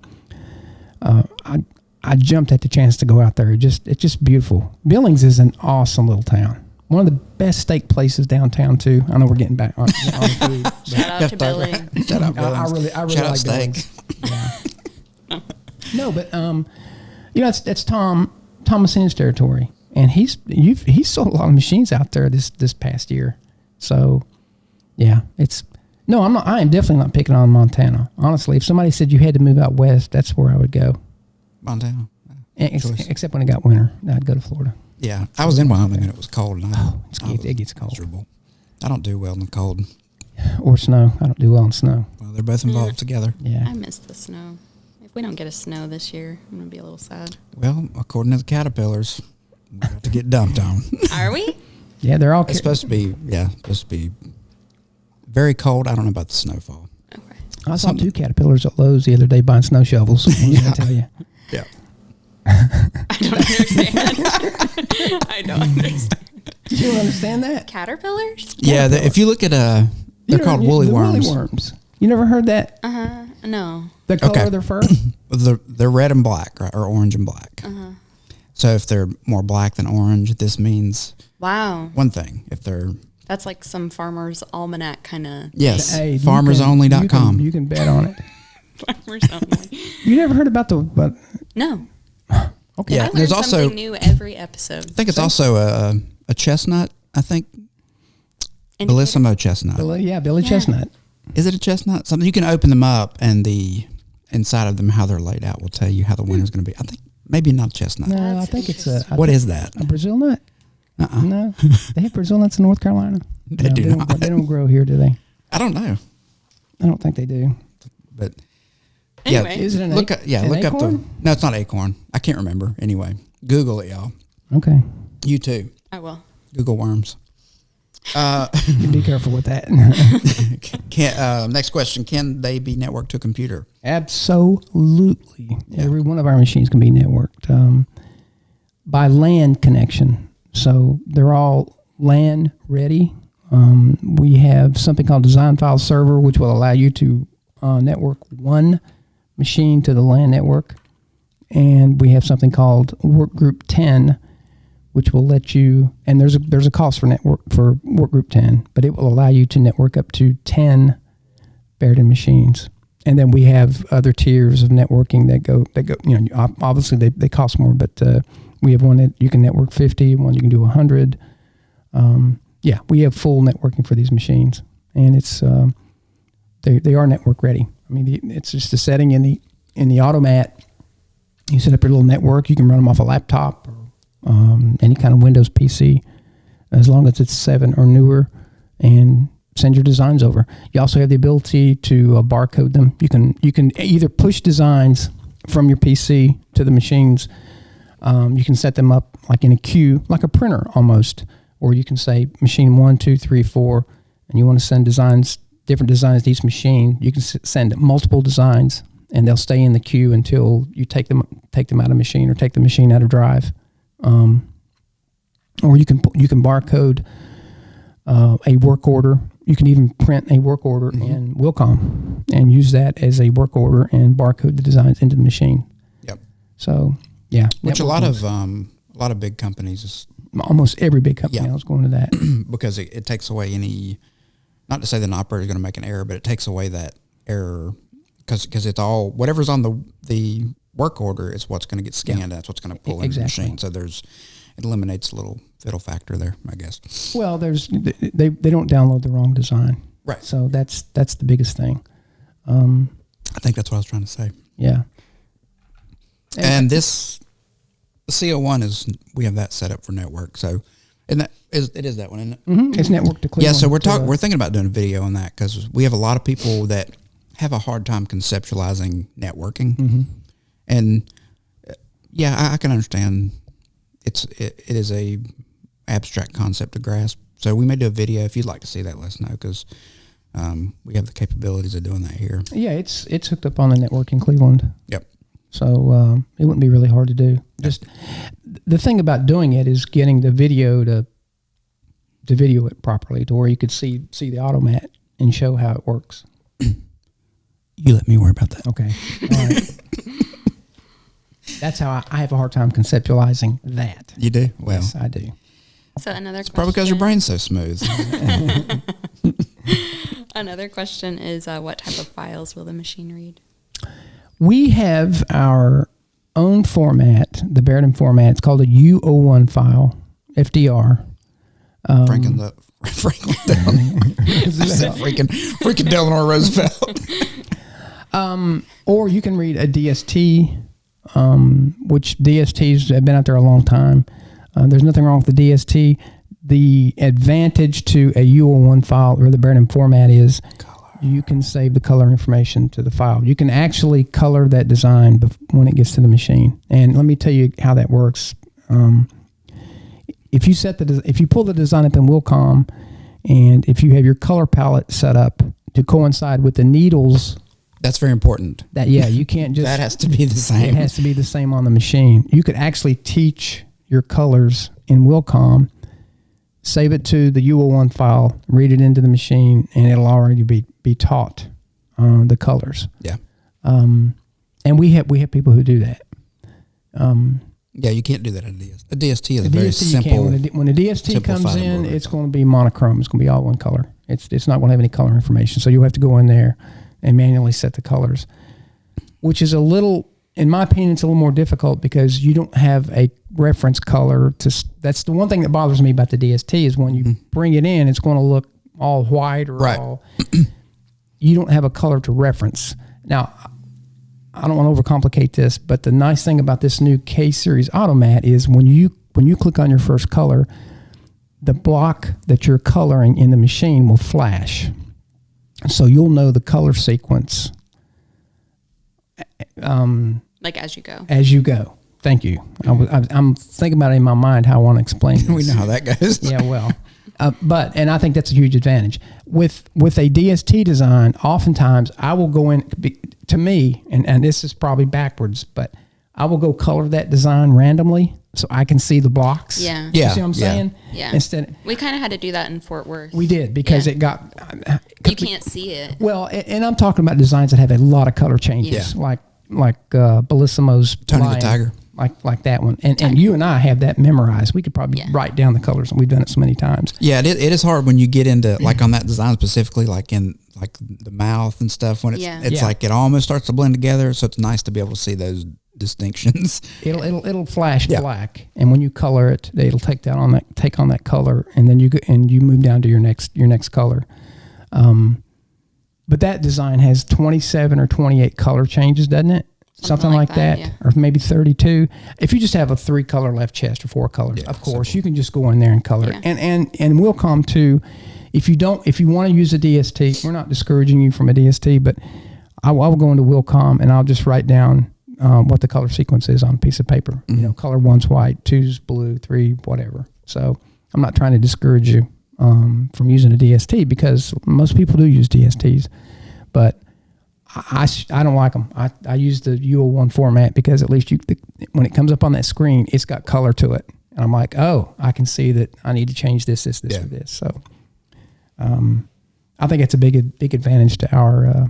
I jumped at the chance to go out there. It's just beautiful. Billings is an awesome little town. One of the best steak places downtown too. I know we're getting back on food. Shout out to Billy. Shout out Billings. I really Shout out like steak. Yeah. No, but that's Thomas Inn's territory, and he's sold a lot of machines out there this past year. So, yeah, I am definitely not picking on Montana. Honestly, if somebody said you had to move out west, that's where I would go. Montana. Except when it got winter, I'd go to Florida. Yeah, I was in Wyoming and it was cold. And it gets cold. Miserable. I don't do well in the cold. Or snow. I don't do well in snow. Well, they're both involved together. Yeah. I miss the snow. If we don't get a snow this year, I'm going to be a little sad. Well, according to the caterpillars, we're about to get dumped on. Are we? Yeah, they're all... It's supposed to be very cold. I don't know about the snowfall. Okay. I saw 2 caterpillars at Lowe's the other day buying snow shovels. What did I tell you? Yeah. I don't understand. I don't understand. You don't understand that? Caterpillars? Yeah, if you look at they're called woolly worms. Woolly worms. You never heard that? No. The color of their fur? They're red and black, right? Or orange and black. So if they're more black than orange, this means one thing. If they're... That's like some farmer's almanac kind of... Yes, hey, farmersonly.com. You can bet on it. Farmers only. You never heard about No. Okay. Yeah, I learn something new every episode. I think it's also a chestnut, I think. Bellissimo chestnut. Billy Chestnut. Is it a chestnut? Something you can open them up and the inside of them, how they're laid out, will tell you how the winter's going to be. I think maybe not chestnut. No, I think it's what is that? A Brazil nut? No. They have Brazil nuts in North Carolina. They do not. They don't grow here, do they? I don't know. I don't think they do. But anyway. Is it an look acorn? up no, it's not acorn. I can't remember. Anyway, Google it, y'all. Okay. You too. I will. Google worms. Be careful with that. Next question. Can they be networked to a computer? Absolutely. Yeah. Every one of our machines can be networked by LAN connection. So they're all LAN ready. We have something called StitchPhiles server, which will allow you to network one machine to the LAN network. And we have something called Workgroup 10, which will let you, and there's a cost for Workgroup 10, but it will allow you to network up to 10 Barudan machines. And then we have other tiers of networking that go, obviously they cost more, but we have one that you can network 50, one you can do 100. Yeah, we have full networking for these machines, and it's they are network ready. I mean, it's just a setting in the automat. You set up your little network. You can run them off a laptop or any kind of Windows PC, as long as it's 7 or newer, and send your designs over. You also have the ability to barcode them. You can either push designs from your PC to the machines. You can set them up like in a queue, like a printer almost, or you can say machine 1, 2, 3, 4, and you want to send different designs to each machine. You can send multiple designs, and they'll stay in the queue until you take them out of machine or take the machine out of drive. Or you can barcode a work order. You can even print a work order in Wilcom and use that as a work order and barcode the designs into the machine. Yep. So yeah, which a lot of big companies, almost every big company now is going to that because it takes away any. Not to say that an operator is going to make an error, but it takes away that error because it's all whatever's on the work order is what's going to get scanned. Yeah. That's what's going to pull into the machine. So it eliminates a little fiddle factor there, I guess. Well, they don't download the wrong design, right? So that's the biggest thing. I think that's what I was trying to say. Yeah. And this CO1 we have that set up for network. So, it is that one, isn't it? Mm-hmm. It's network to Cleveland. Yeah. So we're thinking about doing a video on that because we have a lot of people that have a hard time conceptualizing networking, and I can understand. It is a abstract concept to grasp. So we may do a video. If you'd like to see that, let us know because we have the capabilities of doing that here. Yeah, it's hooked up on the network in Cleveland. Yep. So it wouldn't be really hard to do. Just the thing about doing it is getting the video to video it properly to where you could see the automat and show how it works. You let me worry about that. Okay. All right. That's how I have a hard time conceptualizing that. You do? Well, yes, I do. So another question. Probably because your brain's so smooth. Another question is, what type of files will the machine read? We have our own format, the Barudan format. It's called a U01 file, FDR. Franklin Delano Roosevelt. Or you can read a DST, which DSTs have been out there a long time. There's nothing wrong with the DST. The advantage to a U01 file or the Barudan format is you can save the color information to the file. You can actually color that design when it gets to the machine. And let me tell you how that works. If you pull the design up in Wilcom, and if you have your color palette set up to coincide with the needles. That's very important. You can't just... that has to be the same. It has to be the same on the machine. You could actually teach your colors in Wilcom, save it to the U01 file, read it into the machine, and it'll already be taught the colors. Yeah. And we have people who do that. You can't do that in a DST. A DST is a very simple... When a DST comes in, it's going to be monochrome. It's going to be all one color. It's not going to have any color information. So you'll have to go in there and manually set the colors, which is a little, in my opinion, it's a little more difficult because you don't have a reference color that's the one thing that bothers me about the DST is when you bring it in, it's going to look all white or all, you don't have a color to reference. Now, I don't want to overcomplicate this, but the nice thing about this new K-Series automat is when you click on your first color, the block that you're coloring in the machine will flash. So you'll know the color sequence. Like as you go. As you go. Thank you. I'm thinking about it in my mind how I want to explain this. We know how that goes. Yeah, well. And I think that's a huge advantage. With a DST design, oftentimes I will go in, to me, and this is probably backwards, but I will go color that design randomly so I can see the blocks. Yeah. You see what I'm saying? Yeah. Instead, we kind of had to do that in Fort Worth. We did because it got... You can't see it. Well, and I'm talking about designs that have a lot of color changes, like Bellissimo's Tony the Tiger. Like that one. And you and I have that memorized. We could probably write down the colors, and we've done it so many times. Yeah, it is hard when you get into, like on that design specifically, like in like the mouth and stuff, when it's like it almost starts to blend together, so it's nice to be able to see those distinctions. It'll flash black, and when you color it, it'll take on that color, and then you move down to your next color. But that design has 27 or 28 color changes, doesn't it? Something like that, yeah. Or maybe 32. If you just have a 3-color left chest or 4 colors, of course, you can just go in there and color it. And Wilcom too. If you want to use a DST, we're not discouraging you from a DST, but I will go into Wilcom and I'll just write down what the color sequence is on a piece of paper. Mm-hmm. You know, color 1's white, 2's blue, 3 whatever. So I'm not trying to discourage you from using a DST, because most people do use DSTs, but I don't like them. I use the UL1 format because at least when it comes up on that screen, it's got color to it. And I'm like, oh, I can see that I need to change this, or this. So I think it's a big advantage to our,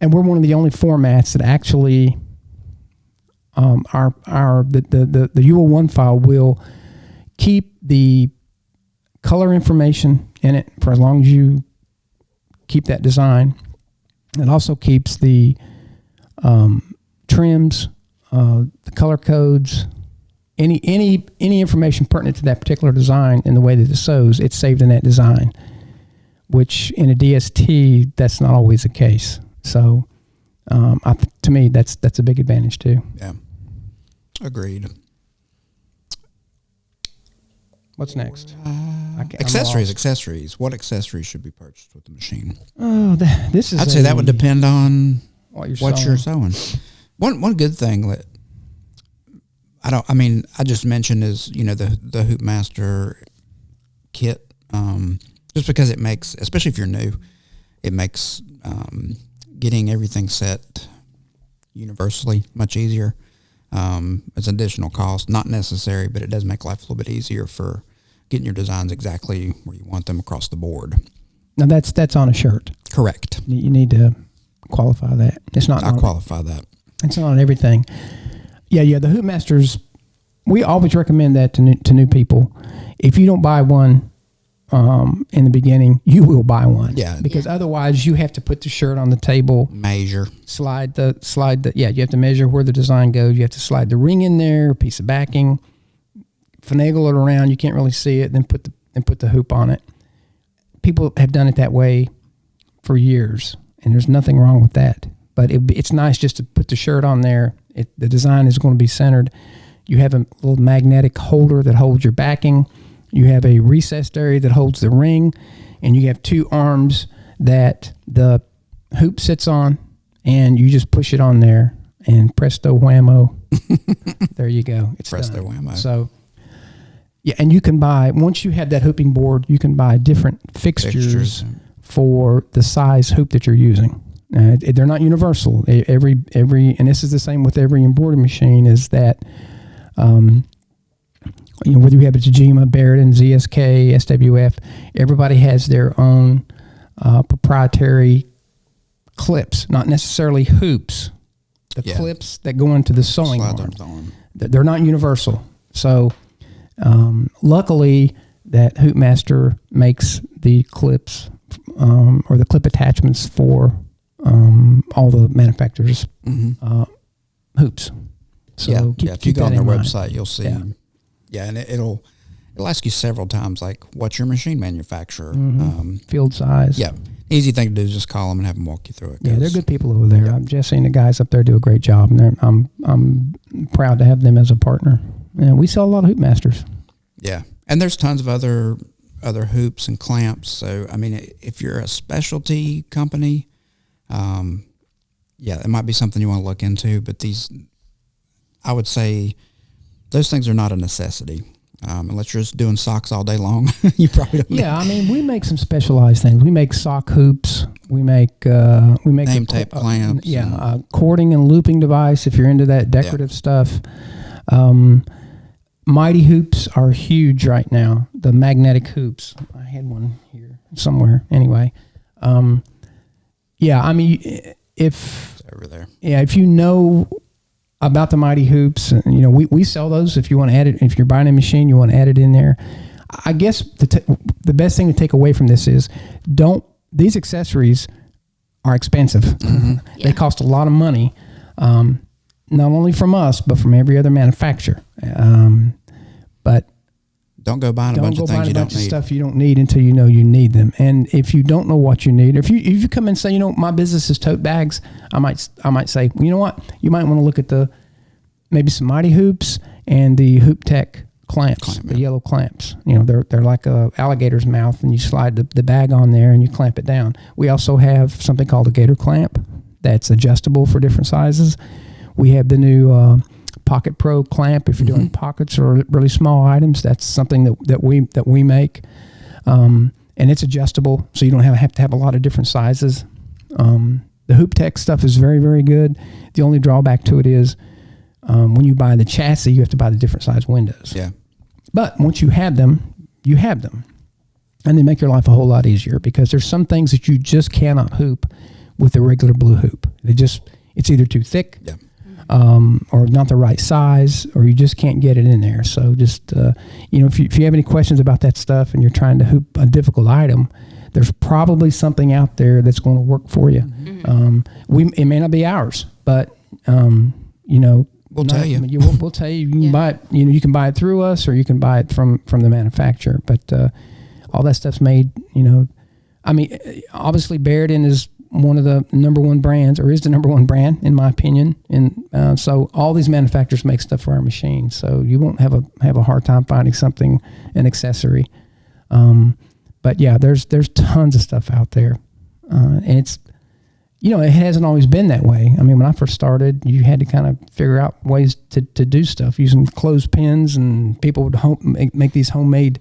and we're one of the only formats that actually the UL1 file will keep the color information in it for as long as you keep that design. It also keeps the trims, the color codes, any information pertinent to that particular design in the way that it sews. It's saved in that design, which in a DST that's not always the case. So, to me, that's a big advantage too. Yeah, agreed. What's next? Accessories. What accessories should be purchased with the machine? Oh, this is. I'd say that would depend on what you're sewing. One good thing that I just mentioned is the Hoop Master kit. Just because it makes, especially if you're new, it makes getting everything set universally much easier. It's an additional cost, not necessary, but it does make life a little bit easier for getting your designs exactly where you want them across the board. Now that's on a shirt. Correct. You need to qualify that. It's not. I qualify that. It's not on everything. Yeah. The Hoop Masters, we always recommend that to new people. If you don't buy one in the beginning, you will buy one. Yeah. Because otherwise, you have to put the shirt on the table, measure, slide the. Yeah, you have to measure where the design goes. You have to slide the ring in there, a piece of backing, finagle it around. You can't really see it. Then put the hoop on it. People have done it that way for years, and there's nothing wrong with that. But it's nice just to put the shirt on there. The design is going to be centered. You have a little magnetic holder that holds your backing. You have a recessed area that holds the ring, and you have 2 arms that the hoop sits on, and you just push it on there, and presto whammo, there you go. It's presto done. Whammo. So, yeah, and you can buy, once you have that hooping board, you can buy different fixtures for the size hoop that you're using. They're not universal. Every, and this is the same with every embroidery machine, is that whether you have a Tajima, Barudan, ZSK, SWF, everybody has their own proprietary clips, not necessarily hoops. The clips that go into the sewing arm. They're not universal. So luckily, that Hoop Master makes the clips or the clip attachments for all the manufacturers' hoops. So if you go on their website, you'll see. Yeah, and it'll ask you several times, like, what's your machine manufacturer? Field size. Yeah. Easy thing to do is just call them and have them walk you through it. Yeah, they're good people over there. I'm just seeing the guys up there do a great job, and I'm proud to have them as a partner. And we sell a lot of Hoop Masters. Yeah, and there's tons of other hoops and clamps. So, I mean, if you're a specialty company, it might be something you want to look into. But I would say, those things are not a necessity. Unless you're just doing socks all day long, you probably don't. Yeah, I mean, we make some specialized things. We make sock hoops. We make name tape clamps. Cording and looping device. If you're into that decorative stuff, Mighty hoops are huge right now. The magnetic hoops. I had one here somewhere. Anyway, I mean, if it's over there. Yeah, if you know about the Mighty hoops, we sell those. If you want to add it, if you're buying a machine, you want to add it in there. I guess the best thing to take away from this is these accessories are expensive. They cost a lot of money. not only from us, but from every other manufacturer. But don't go buying a bunch of things you don't need. Stuff you don't need until you know you need them. And if you don't know what you need, if you come and say, my business is tote bags, I might say, well, you know what, you might want to look at maybe some Mighty Hoops and the Hoop Tech clamps, the yellow clamps. They're like a alligator's mouth, and you slide the bag on there and you clamp it down. We also have something called a gator clamp that's adjustable for different sizes. We have the new Pocket Pro clamp if you're doing pockets or really small items. That's something that we make, and it's adjustable, so you don't have to have a lot of different sizes. The Hoop Tech stuff is very, very good. The only drawback to it is when you buy the chassis, you have to buy the different size windows. Yeah. But once you have them, and they make your life a whole lot easier, because there's some things that you just cannot hoop with a regular blue hoop. It's either too thick. Yeah. Or not the right size, or you just can't get it in there. So just, if you have any questions about that stuff and you're trying to hoop a difficult item, there's probably something out there that's going to work for you. Mm-hmm. It may not be ours, but, we'll tell you. We'll tell you. You can buy it. You can buy it through us, or you can buy it from the manufacturer. But all that stuff's made. Obviously, Barudan is one of the number one brands, or is the number one brand in my opinion. And so all these manufacturers make stuff for our machines, so you won't have a hard time finding an accessory. But yeah, there's tons of stuff out there, and it's it hasn't always been that way. When I first started, you had to kind of figure out ways to do stuff using clothespins, and people would make these homemade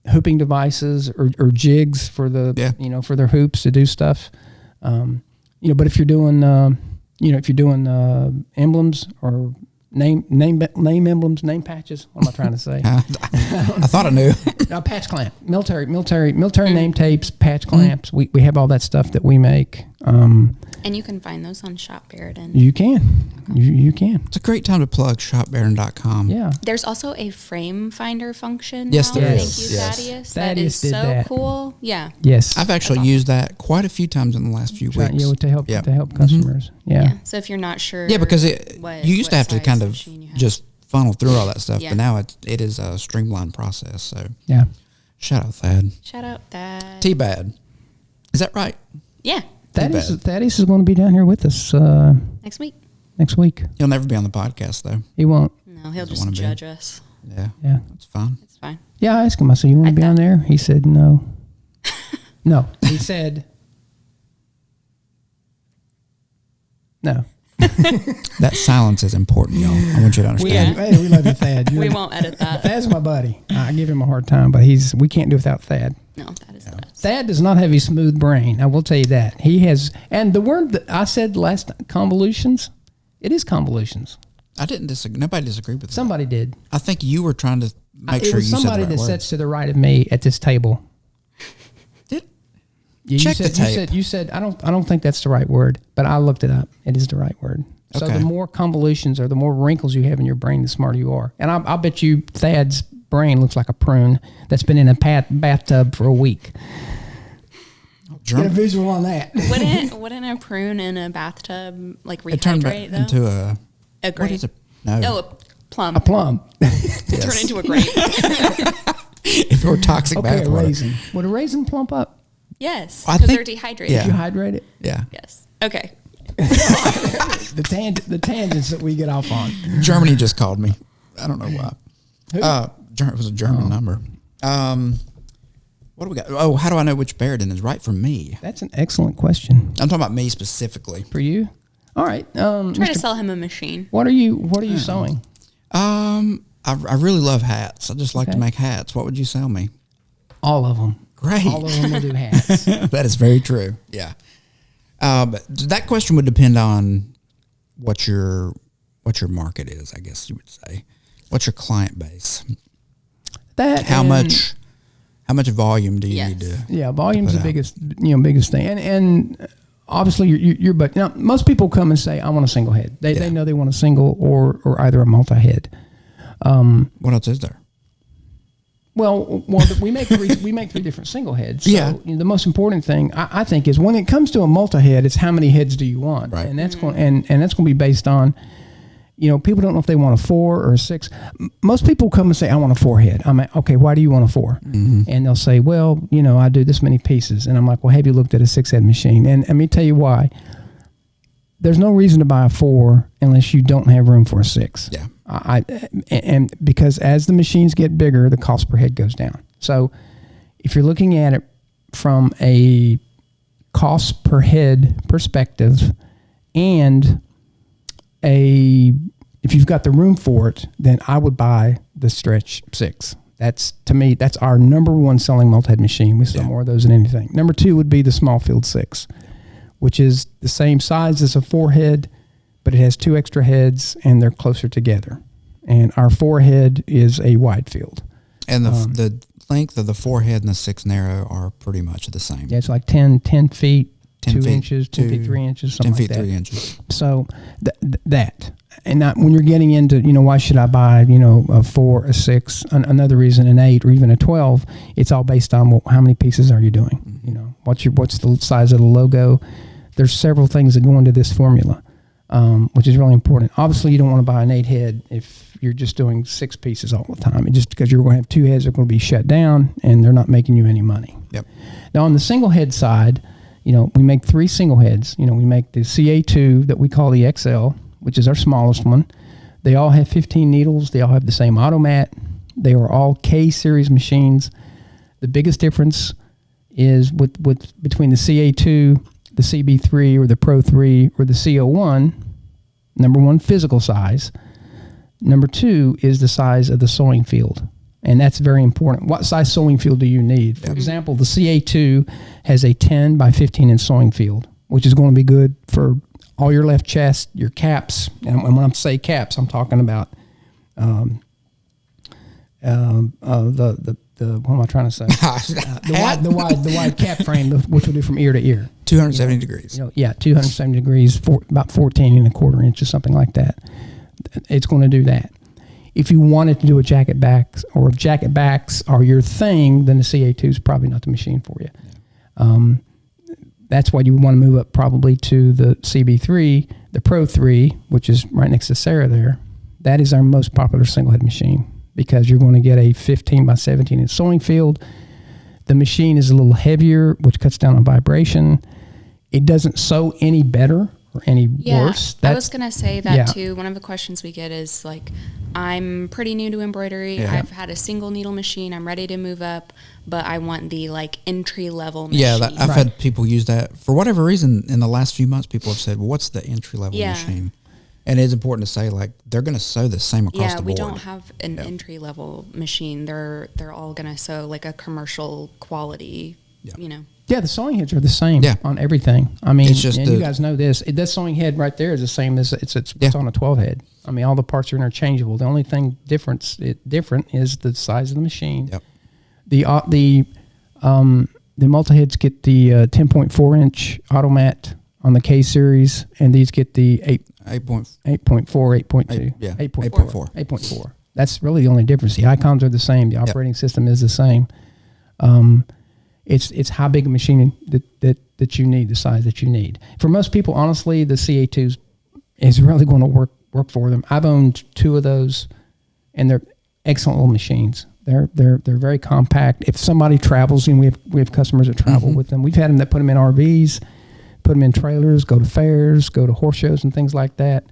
hooping devices or jigs for for their hoops to do stuff. But if you're doing emblems or name emblems, name patches, what am I trying to say? I thought I knew. Patch clamp, military name tapes, patch clamps. We have all that stuff that we make. And you can find those on Shop Barudan. You can. You can. It's a great time to plug shopbarudan.com. Yeah. There's also a frame finder function. Yes, now. there Thank is. you, Yes. Thaddeus. Thaddeus that is did so that. cool. Yeah. Yes. I've actually used that quite a few times in the last few weeks. Yeah, to help customers. Yeah. So if you're not sure. Yeah, because you used to have to kind of just funnel through all that stuff, Yeah. but now it is a streamlined process. So yeah. Shout out Thad. Shout out Thad. T-Bad. Is that right? Yeah. Thaddeus is going to be down here with us next week. Next week. He'll never be on the podcast though. He won't. No, he'll just judge us. Yeah. Yeah. It's fine. It's fine. Yeah, I asked him. I said, "You want to be on there?" He said, "No." No. He said, "No." That silence is important, y'all. I want you to understand. We love you, Thad. We won't edit that. Thad's my buddy. I give him a hard time, but we can't do without Thad. No, that is the best. Thad does not have a smooth brain. I will tell you that. He has, and the word that I said last time, convolutions, it is convolutions. I didn't disagree. Nobody disagreed with that. Somebody did. I think you were trying to make sure you said the right It was somebody that word. sits to the right of me at this table. Check the tape. You said I don't think that's the right word, but I looked it up. It is the right word. So Okay. the more convolutions or the more wrinkles you have in your brain, the smarter you are. And I'll bet you Thad's brain looks like a prune that's been in a bathtub for a week. Get a visual on that. Wouldn't a prune in a bathtub rehydrate It turned though? into a grape. What is it? No. Oh, a plum. A plum. It turned into a grape. If it were toxic Okay, a bathwater. raisin. Would a raisin plump up? Yes, I because think- they're dehydrated. Yeah. If you hydrate it? Yeah. Yes. Okay. The tangents that we get off on. Germany just called me. I don't know why. It was a German number. What do we got? Oh, how do I know which Barudan is right for me? That's an excellent question. I'm talking about me specifically. For you? All right. Try to sell him a machine. What are you sewing? I really love hats. I just like to Okay. make hats. What would you sell me? All of them. Great. All of them will do hats. That is very true. Yeah. But that question would depend on what your market is, I guess you would say. What's your client base? How much volume do you need to? Yeah, volume's the biggest thing, and obviously you're but now most people come and say I want a single head. They know they want a single or either a multi head. What else is there? Well, we make three different single heads. So, the most important thing I think is when it comes to a multi-head, it's how many heads do you want, right? And that's going and that's going to be based on, people don't know if they want a 4 or a 6. Most people come and say, I want a 4-head. I'm like, okay, why do you want a 4? Mm-hmm. And they'll say, well, I do this many pieces. And I'm like, well, have you looked at a 6-head machine? And let me tell you why. There's no reason to buy a 4 unless you don't have room for a 6. Yeah. And because as the machines get bigger, the cost per head goes down. So if you're looking at it from a cost per head perspective, and if you've got the room for it, then I would buy the Stretch 6. That's, to me, that's our number one selling multi-head machine. We sell more of those than anything. Number 2 would be the Small Field 6, which is the same size as a 4-head, but it has 2 extra heads and they're closer together. And our 4-head is a wide field. And the length of the 4-head and the 6 narrow are pretty much the same. Yeah, it's like 10 feet, 2 inches, 10 feet, 3 inches, something like that. 10 feet, 3 inches. So that. And not when you're getting into, why should I buy, a 4, a 6, another reason, an 8, or even a 12, it's all based on how many pieces are you doing? Mm-hmm. What's the size of the logo? There's several things that go into this formula, which is really important. Obviously, you don't want to buy an 8-head if you're just doing 6 pieces all the time. Just because you're going to have 2 heads that are going to be shut down and they're not making you any money. Yep. Now, on the single head side, we make 3 single heads. We make the CA2 that we call the XL, which is our smallest one. They all have 15 needles. They all have the same automat. They are all K-series machines. The biggest difference is between the CA2, the CB3, or the Pro 3, or the CO1. Number 1, physical size. Number 2 is the size of the sewing field. And that's very important. What size sewing field do you need? For example, the CA2 has a 10 by 15 inch sewing field, which is going to be good for all your left chest, your caps. And when I say caps, I'm talking about what am I trying to say? The wide cap frame, which will do from ear to ear. 270 degrees. 270 degrees, about 14 1/4 inches, something like that. It's going to do that. If you wanted to do a jacket backs, or if jacket backs are your thing, then the CA2 is probably not the machine for you. That's why you want to move up probably to the CB3, the Pro 3, which is right next to Sarah there. That is our most popular single head machine because you're going to get a 15 by 17 inch sewing field. The machine is a little heavier, which cuts down on vibration. It doesn't sew any better or any worse. I was going to say that too. One of the questions we get is like, I'm pretty new to embroidery. Yeah. I've had a single needle machine. I'm ready to move up, but I want the entry level machine. Yeah, I've had people use that for whatever reason. In the last few months, people have said, well, what's the entry level machine? And it's important to say, they're going to sew the same across the board. Yeah, we don't have an entry level machine. They're all going to sew a commercial quality, Yeah, the sewing heads are the same on everything. I mean, it's just you guys know this. That sewing head right there is the same as it's on a 12 head. I mean, all the parts are interchangeable. The only thing different is the size of the machine. Yep. The multi-heads get the 10.4 inch automat on the K series, and these get the 8.4, 8.2. Yeah, 8.4. 8.4. That's really the only difference. The icons are the same. The operating system is the same. It's how big a machine that you need, the size that you need. For most people, honestly, the CA2 is really going to work for them. I've owned 2 of those, and they're excellent little machines. They're very compact. If somebody travels, and we have customers that travel with them. We've had them that put them in RVs, put them in trailers, go to fairs, go to horse shows, and things like that.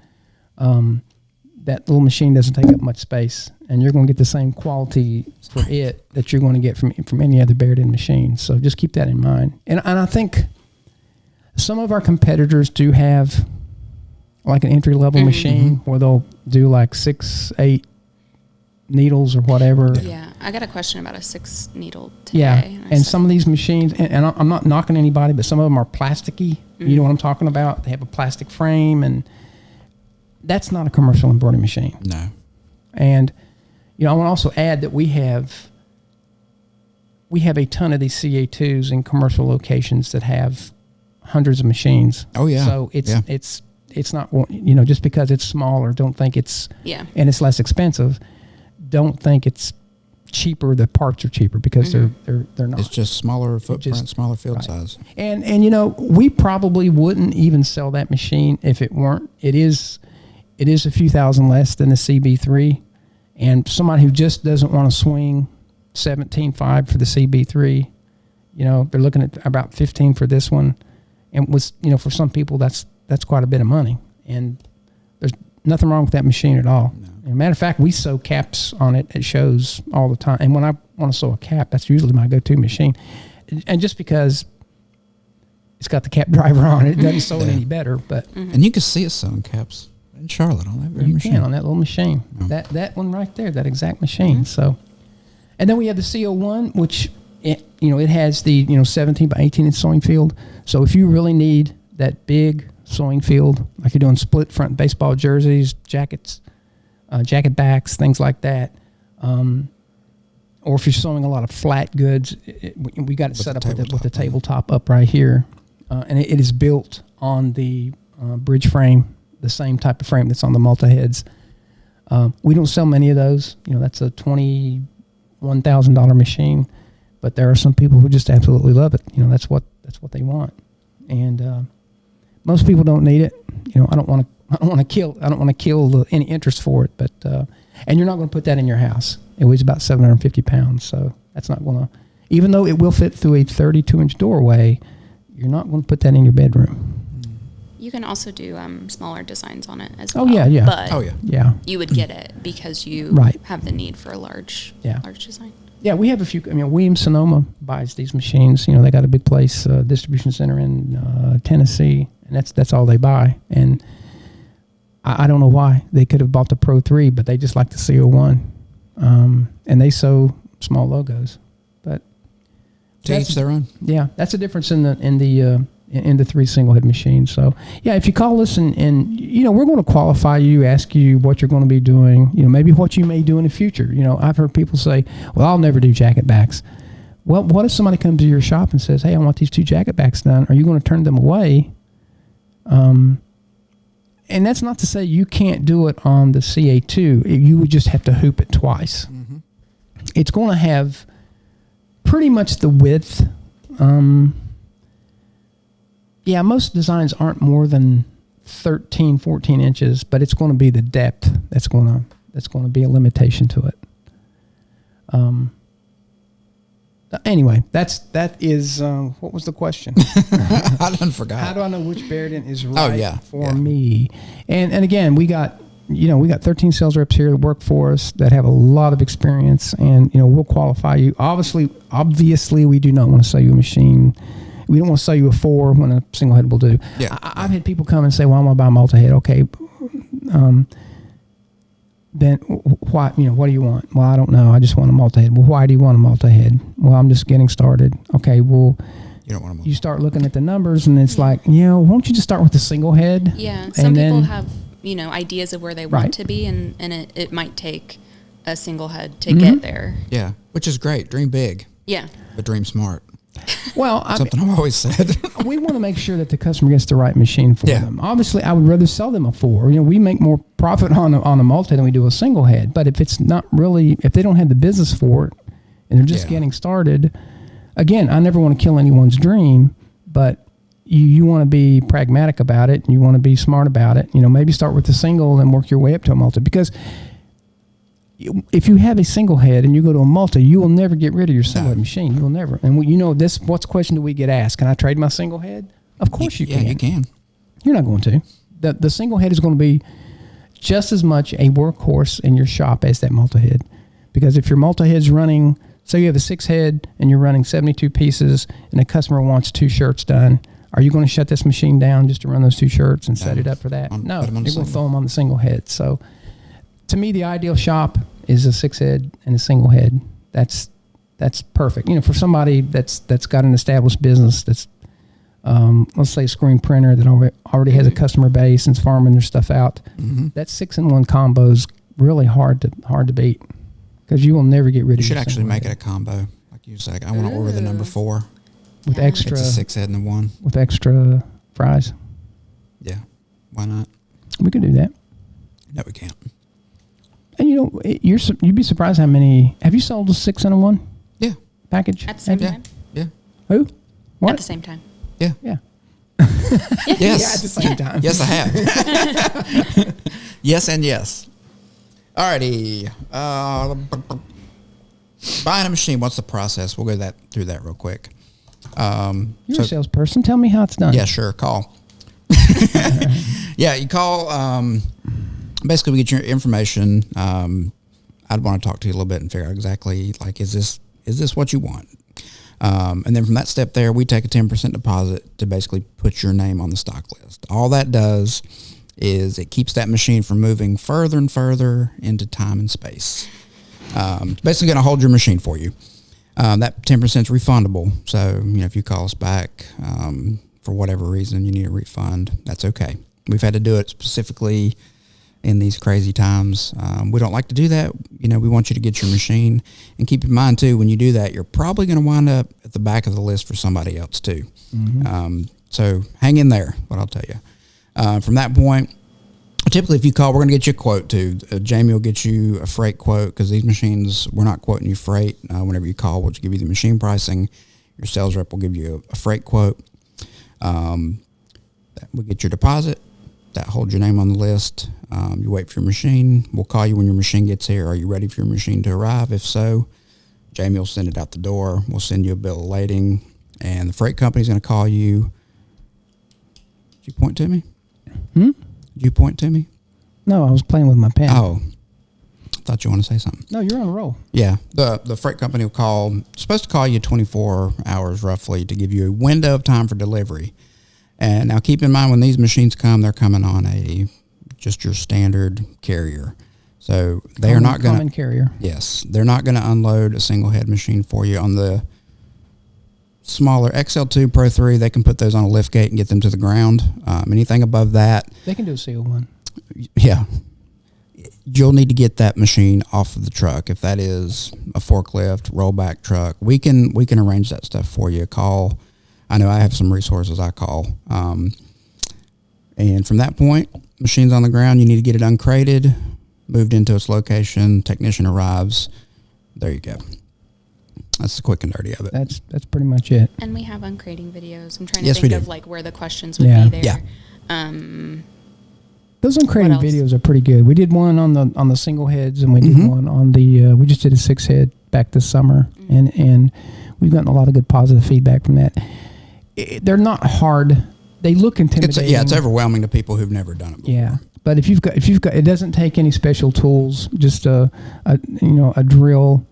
That little machine doesn't take up much space, and you're going to get the same quality for it that you're going to get from any other Barudan machine. So just keep that in mind. And I think some of our competitors do have an entry-level machine where they'll do 6, 8 needles or whatever. Yeah, I got a question about a 6 needle today. Yeah, and some of these machines, and I'm not knocking anybody, but some of them are plasticky. You know what I'm talking about? They have a plastic frame, and that's not a commercial embroidery machine. No. And, I want to also add that we have a ton of these CA2s in commercial locations that have hundreds of machines. Oh, yeah. So it's not, just because it's smaller, don't think it's, and it's less expensive, don't think it's cheaper. The parts are cheaper because they're not. It's just smaller footprint, smaller field size. And you know, we probably wouldn't even sell that machine if it weren't. It is a few thousand less than the CB3, and somebody who just doesn't want to swing 17.5 for the CB3, you know, they're looking at about 15 for this one, and for some people that's quite a bit of money, and there's nothing wrong with that machine at all. No. As a matter of fact, we sew caps on it at shows all the time. And when I want to sew a cap, that's usually my go-to machine. And just because it's got the cap driver on it, it doesn't sew it any better. But and you can see it sewing caps in Charlotte on that very machine. You can, on that little machine. No. That one right there, that exact machine. So, and then we have the CO1, which it has the 17 by 18 inch sewing field. So if you really need that big sewing field, like you're doing split front baseball jerseys, jackets, jacket backs, things like that. Or if you're sewing a lot of flat goods, we got it set up with the tabletop up right here. And it is built on the bridge frame, the same type of frame that's on the multi-heads. We don't sell many of those. That's a $21,000 machine. But there are some people who just absolutely love it. That's what they want. And most people don't need it. I don't want to kill any interest for it, but and you're not going to put that in your house. It weighs about 750 pounds, so that's not going to. Even though it will fit through a 32-inch doorway, you're not going to put that in your bedroom. You can also do smaller designs on it as well. Oh yeah. But you would get it because you have the need for a large design. Yeah, we have a few. Williams Sonoma buys these machines. They got a big place, distribution center in Tennessee, and that's all they buy. And I don't know why. They could have bought the Pro 3, but they just like the CO1. And they sew small logos. But to each their own. Yeah, that's a difference in the 3 single head machines. So yeah, if you call us and we're going to qualify you, ask you what you're going to be doing, maybe what you may do in the future. I've heard people say, well, I'll never do jacket backs. Well, what if somebody comes to your shop and says, hey, I want these 2 jacket backs done? Are you going to turn them away? And that's not to say you can't do it on the CA2. You would just have to hoop it twice. Mm-hmm. It's going to have pretty much the width. Most designs aren't more than 13, 14 inches, but it's going to be the depth that's going to be a limitation to it. Anyway, that is what was the question? I done forgot. How do I know which Barudan is right for me? And again, we got 13 sales reps here that work for us that have a lot of experience, and we'll qualify you. Obviously, we do not want to sell you a machine. We don't want to sell you a 4 when a single head will do. Yeah. I've had people come and say, well, I'm going to buy a multi-head. Okay. Then why, what do you want? Well, I don't know. I just want a multi-head. Well, why do you want a multi-head? Well, I'm just getting started. Okay. Well, you don't want a multi-head. You start looking at the numbers and it's like, why don't you just start with a single head? Yeah. Some people have, ideas of where they want to be, and it might take a single head to get there. Yeah. Which is great. Dream big. Yeah. But dream smart. Well, something I've always said. We want to make sure that the customer gets the right machine for them. Obviously, I would rather sell them a 4. We make more profit on a multi than we do a single head. But if it's not really, if they don't have the business for it and they're just getting started, again, I never want to kill anyone's dream, but you want to be pragmatic about it and you want to be smart about it. Maybe start with the single and work your way up to a multi, because if you have a single head and you go to a multi, you will never get rid of your single head machine. You will never. And what question do we get asked? Can I trade my single head? Of course you can. Yeah, you can. You're not going to. The single head is going to be just as much a workhorse in your shop as that multi head. Because if your multi head's running, say you have a 6 head and you're running 72 pieces and a customer wants 2 shirts done, are you going to shut this machine down just to run those 2 shirts and set it up for that? No, you're going to throw them on the single head. So to me, the ideal shop is a 6 head and a single head. That's perfect. For somebody that's got an established business, that's let's say a screen printer that already has a customer base and's farming their stuff out. Mm-hmm. That 6-in-1 combo is really hard to beat, because you will never get rid of. You should actually make it a combo, like you said. I want to order the number 4 with extra. It's a 6 head and a 1 with extra fries. Yeah, why not? We could do that. No, we can't. And you'd be surprised how many. Have you sold a 6-in-1? Yeah. Package at the same time. Yeah. Who? What? At the same time. Yeah. Yeah. Yes. Yeah, at the same time. Yes, I have. Yes and yes. Alrighty. Buying a machine. What's the process? We'll go through that real quick. You're a salesperson. Tell me how it's done. Yeah, sure. Call. Yeah, you call. Basically, we get your information. I'd want to talk to you a little bit and figure out exactly, like, is this what you want? And then from that step there, we take a 10% deposit to basically put your name on the stock list. All that does is it keeps that machine from moving further and further into time and space. It's basically going to hold your machine for you. That 10% is refundable. So, if you call us back for whatever reason you need a refund, that's okay. We've had to do it specifically in these crazy times. We don't like to do that. We want you to get your machine. And keep in mind, too, when you do that, you're probably going to wind up at the back of the list for somebody else, too. Mm-hmm. So hang in there, what I'll tell you. From that point, typically if you call, we're going to get you a quote, too. Jamie will get you a freight quote because these machines, we're not quoting you freight. Whenever you call, we'll just give you the machine pricing. Your sales rep will give you a freight quote. We get your deposit. That holds your name on the list. You wait for your machine. We'll call you when your machine gets here. Are you ready for your machine to arrive? If so, Jamie will send it out the door. We'll send you a bill of lading, and the freight company's going to call you. Did you point to me? Did you point to me? No, I was playing with my pen. Oh, I thought you wanted to say something. No, you're on a roll. Yeah, the freight company will call. Supposed to call you 24 hours roughly to give you a window of time for delivery. And now keep in mind when these machines come, they're coming on just your standard carrier. So they are not going to... Common carrier. Yes. They're not going to unload a single head machine for you. On the smaller XL2 Pro 3, they can put those on a lift gate and get them to the ground. Anything above that... They can do a seal one. Yeah. You'll need to get that machine off of the truck. If that is a forklift, rollback truck, we can arrange that stuff for you. Call... I know I have some resources I call. And from that point, machine's on the ground. You need to get it uncrated, moved into its location. Technician arrives. There you go. That's the quick and dirty of it. That's pretty much it. And we have uncrating videos. I'm trying Yes, to think we of do. like where the questions would be there. Yeah. Those uncrating videos are pretty good. We did one on the single heads, and we did one on the. We just did a 6-head back this summer, and we've gotten a lot of good positive feedback from that. They're not hard. They look intimidating. It's overwhelming to people who've never done it before. Yeah, but if you've got, it doesn't take any special tools. Just a drill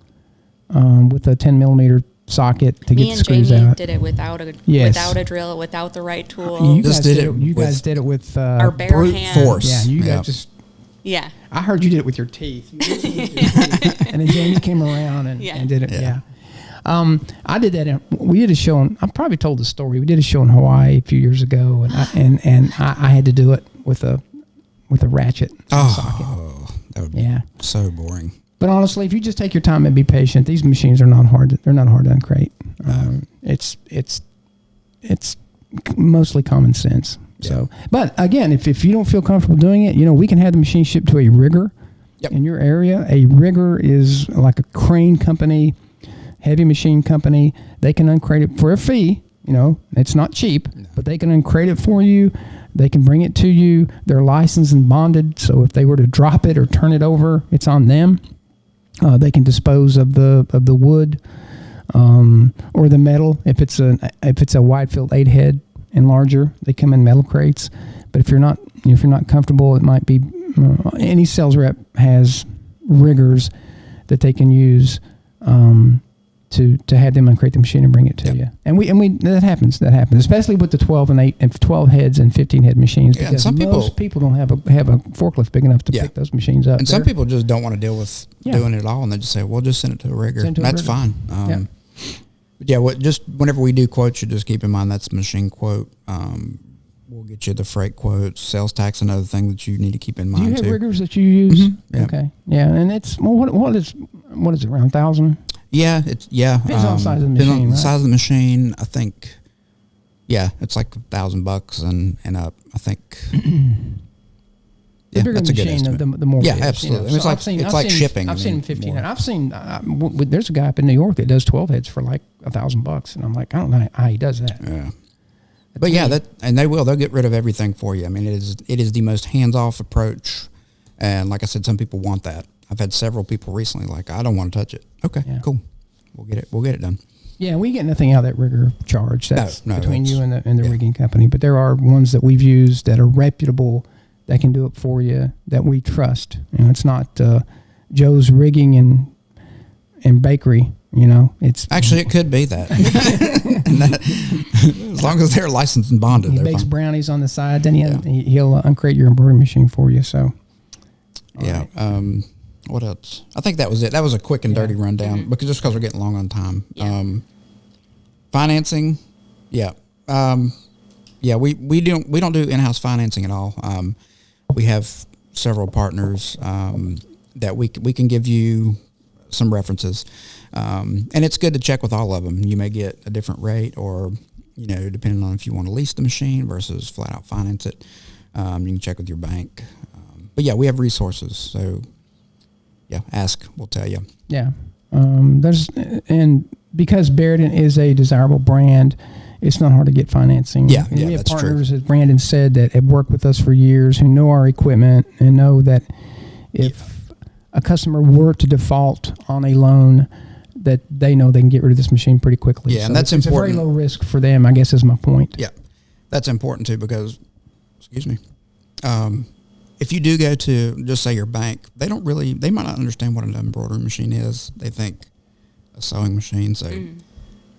with a 10mm socket to get the screws Jamie out. Did it without a drill, without the right tool. You guys did it with our bare brute hands. force. Yeah, you guys just. Yeah. I heard you did it with your teeth. You did it with your teeth. And then Jamie came around and did it. Yeah. I did that. We did a show. I probably told the story. We did a show in Hawaii a few years ago, and I had to do it with a ratchet socket. That would be so boring. But honestly, if you just take your time and be patient, these machines are not hard. They're not hard to uncrate. It's mostly common sense. Yeah. So, but again, if you don't feel comfortable doing it, we can have the machine shipped to a rigger in your area. A rigger is like a crane company, heavy machine company. They can uncrate it for a fee. It's not cheap, but they can uncrate it for you. They can bring it to you. They're licensed and bonded, so if they were to drop it or turn it over, it's on them. They can dispose of the wood or the metal. If it's a wide field 8-head and larger, they come in metal crates. But if you're not comfortable, it might be any sales rep has riggers that they can use to have them uncrate the machine and bring it to you. And we that happens, especially with the 12 and 8 and 12 heads and 15 head machines. Yeah, because most people don't have a forklift big enough to pick those machines up. And some people just don't want to deal with doing it at all, and they just say, "Well, just send it to a rigger." That's fine. But just whenever we do quotes, you just keep in mind that's a machine quote. We'll get you the freight quotes, sales tax, another thing that you need to keep in mind. Do you have too. riggers that you use? Mm-hmm. Yep. Okay, yeah, and it's what is it, around 1,000? Yeah, it's depends on the size of the machine. The size of the machine, I think. Yeah, it's like $1,000 and up. I think. The bigger the machine, the more. Yeah, absolutely. You know? It's like shipping. I've seen 1,500. I've seen. There's a guy up in New York that does 12 heads for like $1,000, and I'm like, I don't know how he does that. Yeah. But yeah, they'll get rid of everything for you. I mean, it is the most hands-off approach, and like I said, some people want that. I've had several people recently like, I don't want to touch it. Okay, cool, we'll get it done. Yeah, we get nothing out of that rigger charge. That's no, between you and the rigging company. But there are ones that we've used that are reputable, that can do it for you, that we trust. You know, it's not Joe's Rigging and Bakery. You know, it's actually it could be that. As long as they're licensed and bonded, he bakes brownies on the side. Then he'll uncrate your embroidery machine for you. So yeah. Right. What else? I think that was it. That was a quick and dirty rundown because we're getting long on time. Yeah. Financing, yeah. We don't do in-house financing at all. We have several partners that we can give you some references, and it's good to check with all of them. You may get a different rate, or depending on if you want to lease the machine versus flat out finance it. You can check with your bank, but yeah, we have resources. So yeah, ask, we'll tell you. Yeah, and because Barudan is a desirable brand, it's not hard to get financing. Yeah, we have that's partners, true. As Brandon said, that have worked with us for years, who know our equipment and know that if a customer were to default on a loan, that they know they can get rid of this machine pretty quickly. Yeah, so and that's it's important. It's a very low risk for them, I guess, is my point. Yeah, that's important too because, if you do go to just say your bank, they might not understand what an embroidery machine is. They think a sewing machine, so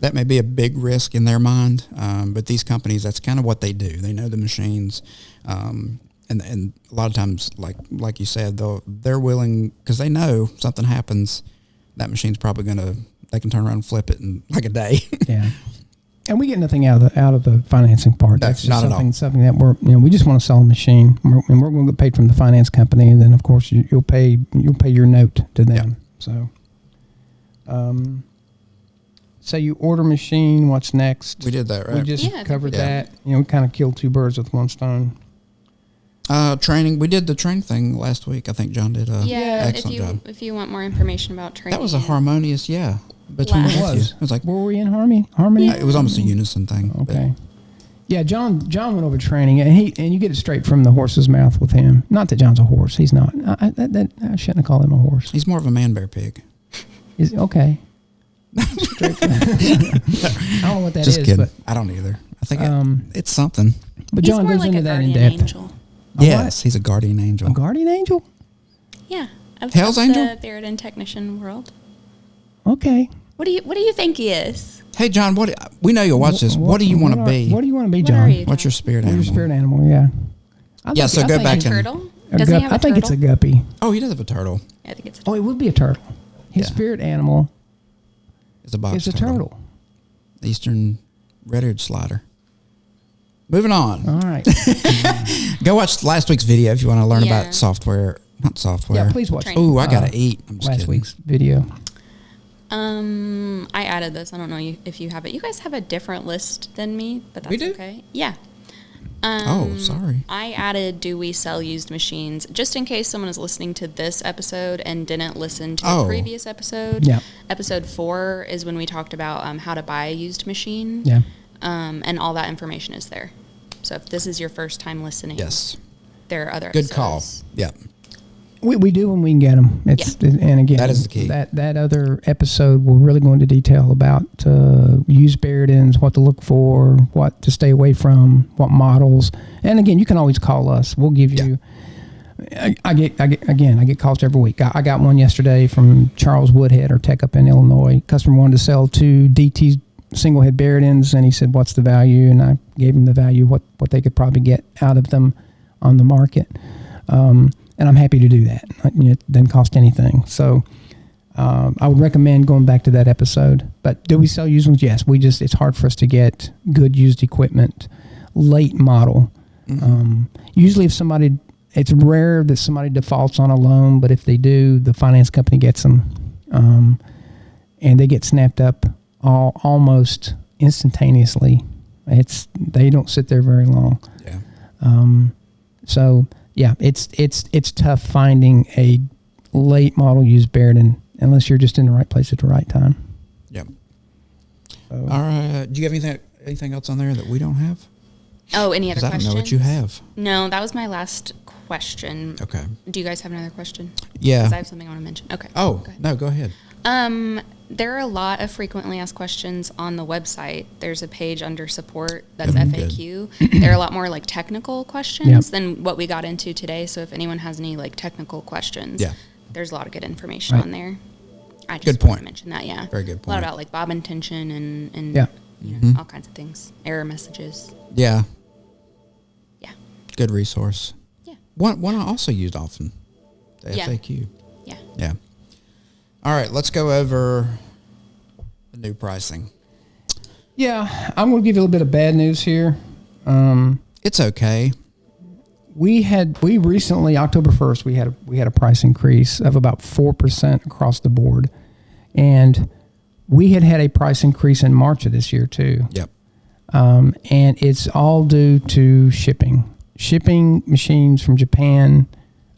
that may be a big risk in their mind. But these companies, that's kind of what they do. They know the machines, and a lot of times, like you said, they're willing because they know something happens. That machine's probably they can turn around and flip it in like a day. Yeah. And we get nothing out of the financing part. No, That's just not at all. something that we just want to sell a machine, and we're going to get paid from the finance company, and then of course you'll pay your note to them. Yeah. So, so you order machine. What's next? We did that, right? We just covered that. We kind of killed two birds with one stone. Training. We did the training thing last week. I think John did excellent job. If you want more information about training, that was a harmonious, between it was. It was like, were we in harmony? It was almost a unison thing. Okay. Yeah, John went over training, and you get it straight from the horse's mouth with him. Not that John's a horse; he's not. I shouldn't have called him a horse. He's more of a man bear pig. Is okay. I don't know what that Just is, kidding. but I don't either. I think it's something. But John goes into that in depth. Angel. Yes, he's a guardian angel. A guardian angel? Yeah, of Hell's Angel? The Barudan technician world. Okay. What do you think he is? Hey, John, we know you'll watch this. What do you want to be? What do you want to be, John? What's your spirit animal? Your spirit animal, yeah. So go back a turtle? Does he have a turtle? I think it's a guppy. Oh, he does have a turtle. Yeah, I think it's a turtle. Oh, it would be a turtle. His spirit animal is a box turtle. Eastern red-eared slider. Moving on. All right. Go watch last week's video if you want to learn about software. Not software. Yeah, please watch. Oh, I got to eat. I'm just last kidding. Week's video. I added this. I don't know if you have it. You guys have a different list than me, but that's okay. Yeah. Sorry. I added do we sell used machines just in case someone is listening to this episode and didn't listen to the previous episode. Yeah. Episode 4 is when we talked about how to buy a used machine. Yeah. And all that information is there. So if this is your first time listening, there are other good episodes. Call. Yeah. We do when we can get them. And again, that is the key. That other episode will really go into detail about used Barudans, what to look for, what to stay away from, what models. And again, you can always call us. We'll give you. I get calls every week. I got one yesterday from Charles Woodhead or Tech up in Illinois. Customer wanted to sell 2 DT single head Barudans, and he said, "What's the value?" And I gave him the value, what they could probably get out of them on the market. And I'm happy to do that. It doesn't cost anything. So I would recommend going back to that episode. But do we sell used ones? Yes. It's hard for us to get good used equipment, late model. Mm-hmm. Usually it's rare that somebody defaults on a loan, but if they do, the finance company gets them. And they get snapped up almost instantaneously. They don't sit there very long. Yeah. So Yeah, it's tough finding a late model used Barudan unless you're just in the right place at the right time. Yep. All right. Do you have anything else on there that we don't have? Oh, any other questions? I don't know what you have. No, that was my last question. Okay. Do you guys have another question? Yeah. Because I have something I want to mention. Okay. Oh, go ahead. There are a lot of frequently asked questions on the website. There's a page under support that's FAQ. There are a lot more like technical questions than what we got into today. So if anyone has any like technical questions, there's a lot of good information on there. I just wanted to mention that. Yeah. Very good point. A lot about like bobbin tension and you know, all kinds of things, error messages. Yeah. Yeah. Good resource. Yeah. One I also used often, the FAQ. Yeah. Yeah. All right, let's go over the new pricing. Yeah, I'm going to give you a little bit of bad news here. It's okay. We recently, October 1st, we had a price increase of about 4% across the board, and we had a price increase in March of this year too. Yep. And it's all due to shipping. Shipping machines from Japan,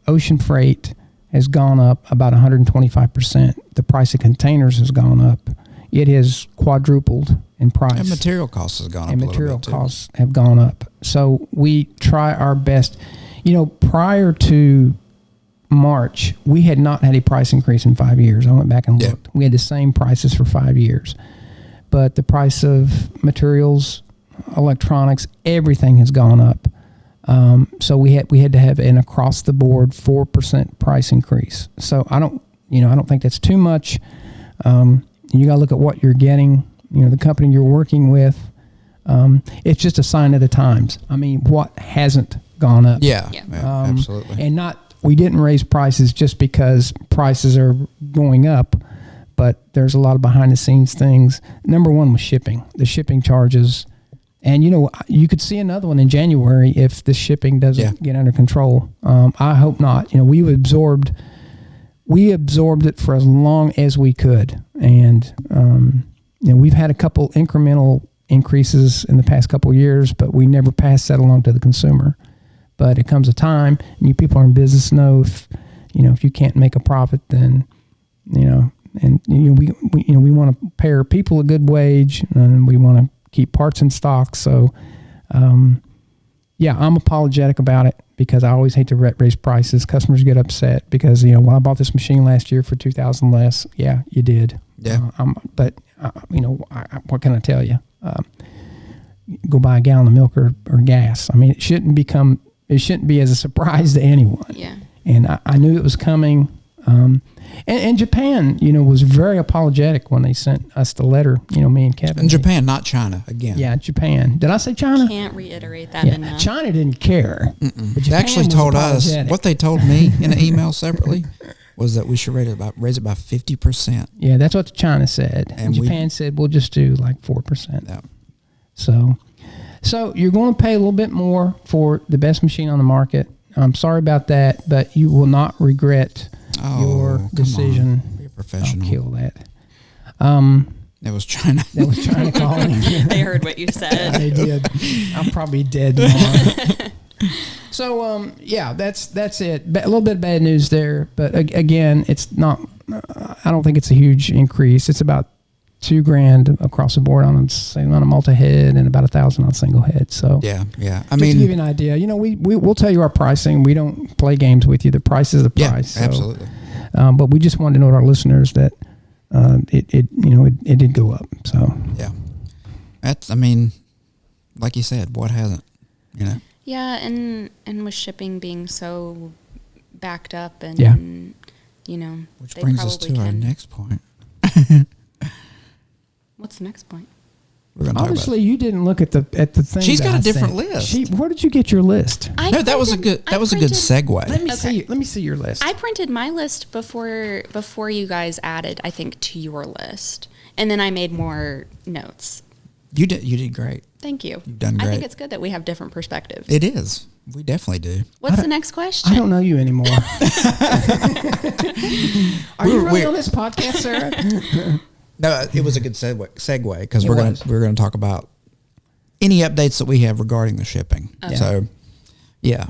ocean freight has gone up about 125%. The price of containers has gone up. It has quadrupled in price. And material costs has gone up. And material costs have gone up. So we try our best. You know, prior to March, we had not had a price increase in 5 years. I went back and looked. We had the same prices for 5 years. But the price of materials, electronics, everything has gone up. So we had to have an across the board 4% price increase. So I don't think that's too much. You got to look at what you're getting. You know, the company you're working with. It's just a sign of the times. I mean, what hasn't gone up? Yeah, absolutely. And we didn't raise prices just because prices are going up, but there's a lot of behind the scenes things. Number one was shipping. The shipping charges. And, you know, you could see another one in January if the shipping doesn't get under control. I hope not. You know, we absorbed it for as long as we could. And, you know, we've had a couple incremental increases in the past couple of years, but we never passed that along to the consumer. But it comes a time, and you people are in business know if you can't make a profit, then, you know, and, you know, we want to pay our people a good wage, and we want to keep parts in stock. So, I'm apologetic about it because I always hate to raise prices. Customers get upset because, you know, when I bought this machine last year for $2,000 less, yeah, you did. Yeah. You know, what can I tell you? Go buy a gallon of milk or gas. I mean, it shouldn't be as a surprise to anyone. Yeah. And I knew it was coming. And Japan, you know, was very apologetic when they sent us the letter, you know, me and Kevin. And Japan, not China, again. Yeah, Japan. Did I say China? Can't reiterate that enough. China didn't care. They actually told us, what they told me in an email separately was that we should raise it by 50%. Yeah, that's what China said. And Japan said, we'll just do like 4%. Yeah. So you're going to pay a little bit more for the best machine on the market. I'm sorry about that, but you will not regret your decision. Be a professional. I'll kill that. That was China. That was China calling. They heard what you said. They did. I'm probably dead tomorrow. So, that's it. A little bit of bad news there, but again, it's not. I don't think it's a huge increase. It's about $2,000 across the board on a multi-head and about $1,000 on single head. So yeah. I mean, to give you an idea, you know, we'll tell you our pricing. We don't play games with you. The price is the price. Yeah, absolutely. But we just wanted to note our listeners that it did go up. So yeah, that's. I mean, like you said, what hasn't? You know. Yeah, and with shipping being so backed up, and you know, which brings us to our next point. What's the next point? Obviously, you didn't look at the thing. She's got a different list. Where did you get your list? That was a good segue. Let me see your list. I printed my list before you guys added, I think, to your list, and then I made more notes. You did great. Thanyou. You've done great. I think it's good that we have different perspectives. It is. We definitely do. What's the next question? I don't know you anymore. Are you really on this podcast, Sarah? No, it was a good segue because we're going to talk about any updates that we have regarding the shipping. Okay. So, yeah.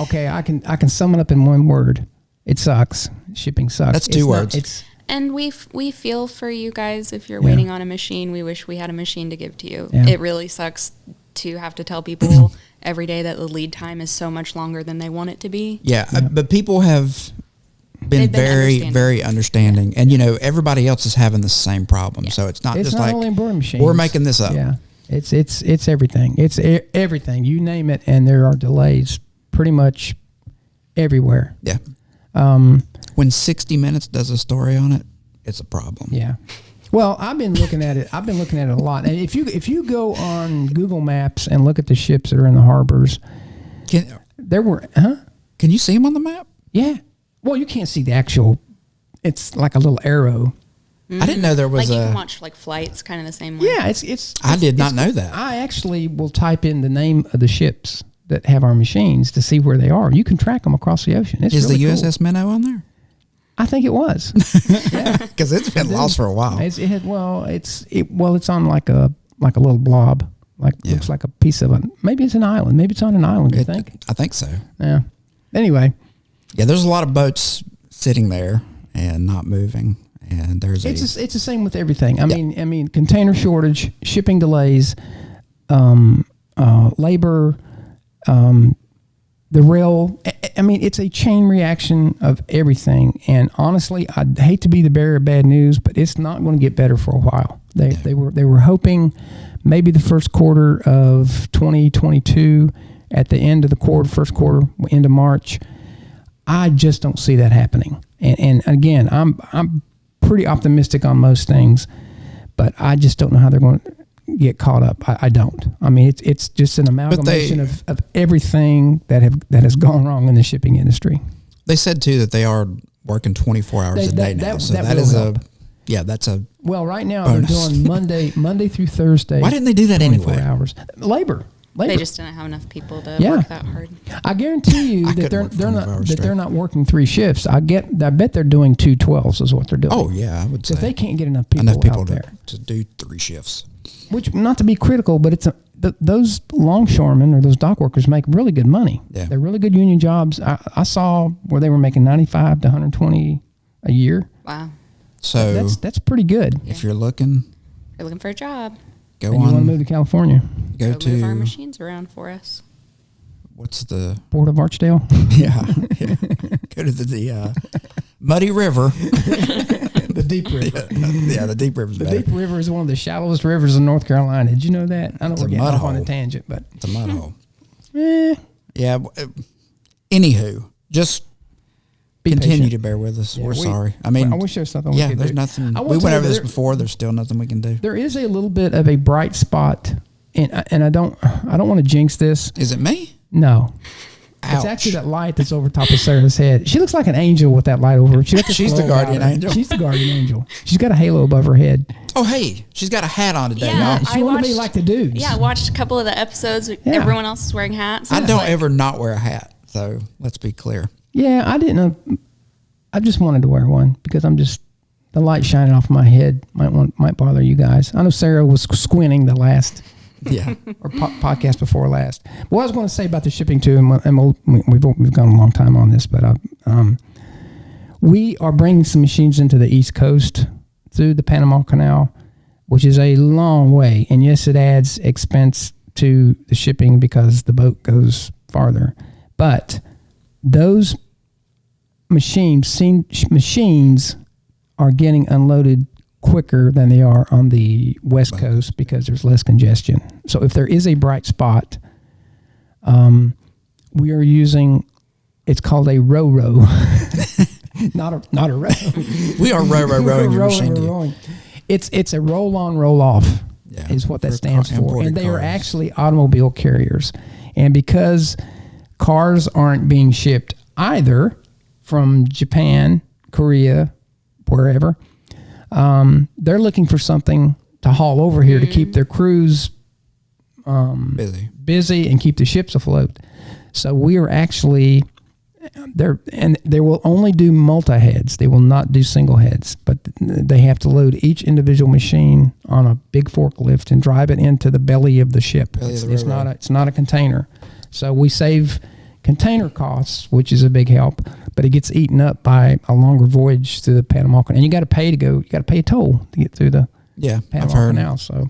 Okay, I can sum it up in one word. It sucks. Shipping sucks. That's two words. And we feel for you guys if you're waiting on a machine. We wish we had a machine to give to you. Yeah. It really sucks to have to tell people every day that the lead time is so much longer than they want it to be. Yeah, but people have been very, very understanding. And, everybody else is having the same problem. So it's not just not like, only embroidery machines. We're making this up. Yeah, it's everything. It's everything. You name it, and there are delays pretty much everywhere. Yeah. When 60 Minutes does a story on it, it's a problem. Yeah. Well, I've been looking at it. A lot. And if you go on Google Maps and look at the ships that are in the harbors, Can you see them on the map? Yeah. Well, you can't see the actual. It's like a little arrow. Mm-hmm. I didn't know there was you can watch flights kind of the same way. Yeah, it's I did not know that. I actually will type in the name of the ships that have our machines to see where they are. You can track them across the ocean. It's Is really the USS Minnow on there? I think it was. Because it's been lost for a while. It's on like a little blob. Looks like a piece of maybe it's an island. Maybe it's on an island, you think? I think so. Yeah. Anyway. Yeah, there's a lot of boats sitting there and not moving. And it's the same with everything. I mean, container shortage, shipping delays, labor, the rail. I mean, it's a chain reaction of everything. And honestly, I'd hate to be the bearer of bad news, but it's not going to get better for a while. They were hoping maybe the first quarter of 2022, at the end of the first quarter, end of March. I just don't see that happening. And again, I'm pretty optimistic on most things, but I just don't know how they're going to get caught up. I don't. I mean, it's just an amalgamation of everything that has gone wrong in the shipping industry. They said too that they are working 24 hours a day now. Well, right now bonus. They're doing Monday through Thursday. Why didn't they do that anyway? Hours. Labor. They just didn't have enough people to work that hard. I guarantee you that they're not working 3 shifts. I bet they're doing 2 12s is what they're doing. Oh yeah, I would say. If they can't get enough people out there to do 3 shifts. Which, not to be critical, but those longshoremen or those dock workers make really good money. Yeah. They're really good union jobs. I saw where they were making $95 to $120 a year. Wow. So that's pretty good. If you're looking for a job. You want to move to California? Go to move our machines around for us. What's the Port of Archdale? Yeah. Go to the Muddy River. The Deep River. Yeah, the Deep River's better. The Deep River is one of the shallowest rivers in North Carolina. Did you know that? I know we're getting off on a tangent, but it's a mud hole. Yeah. Anywho, just continue to bear with us. Yeah, we're sorry. I mean, I wish there was something we could do. There's nothing. We went over this before. There's still nothing we can do. There is a little bit of a bright spot, and I don't want to jinx this. Is it me? No. Ouch. It's actually that light that's over top of Sarah's head. She looks like an angel with that light over her. She's the guardian angel. She's the guardian angel. She's got a halo above her head. Oh, hey, she's got a hat on today. Yeah, she want to be like the dudes. Yeah, I watched a couple of the episodes. Everyone else is wearing hats. I don't ever not wear a hat, so let's be clear. Yeah, I didn't know. I just wanted to wear one because the light shining off my head might bother you guys. I know Sarah was squinting the last or podcast before last. What I was going to say about the shipping too, and we've gone a long time on this, but we are bringing some machines into the East Coast through the Panama Canal, which is a long way, and yes, it adds expense to the shipping because the boat goes farther, but those machines are getting unloaded quicker than they are on the West Coast because there's less congestion. So if there is a bright spot, we are using, it's called a row. not a row. We are rowing your machine to you. It's a roll on, roll off is what that stands for. And they are actually automobile carriers. And because cars aren't being shipped either from Japan, Korea, wherever, they're looking for something to haul over here to keep their crews busy and keep the ships afloat. So we are actually there, and they will only do multi-heads. They will not do single heads, but they have to load each individual machine on a big forklift and drive it into the belly of the ship. It's not a container. So we save container costs, which is a big help, but it gets eaten up by a longer voyage through the Panama Canal. And you got to pay a toll to get through the Panama Canal. So,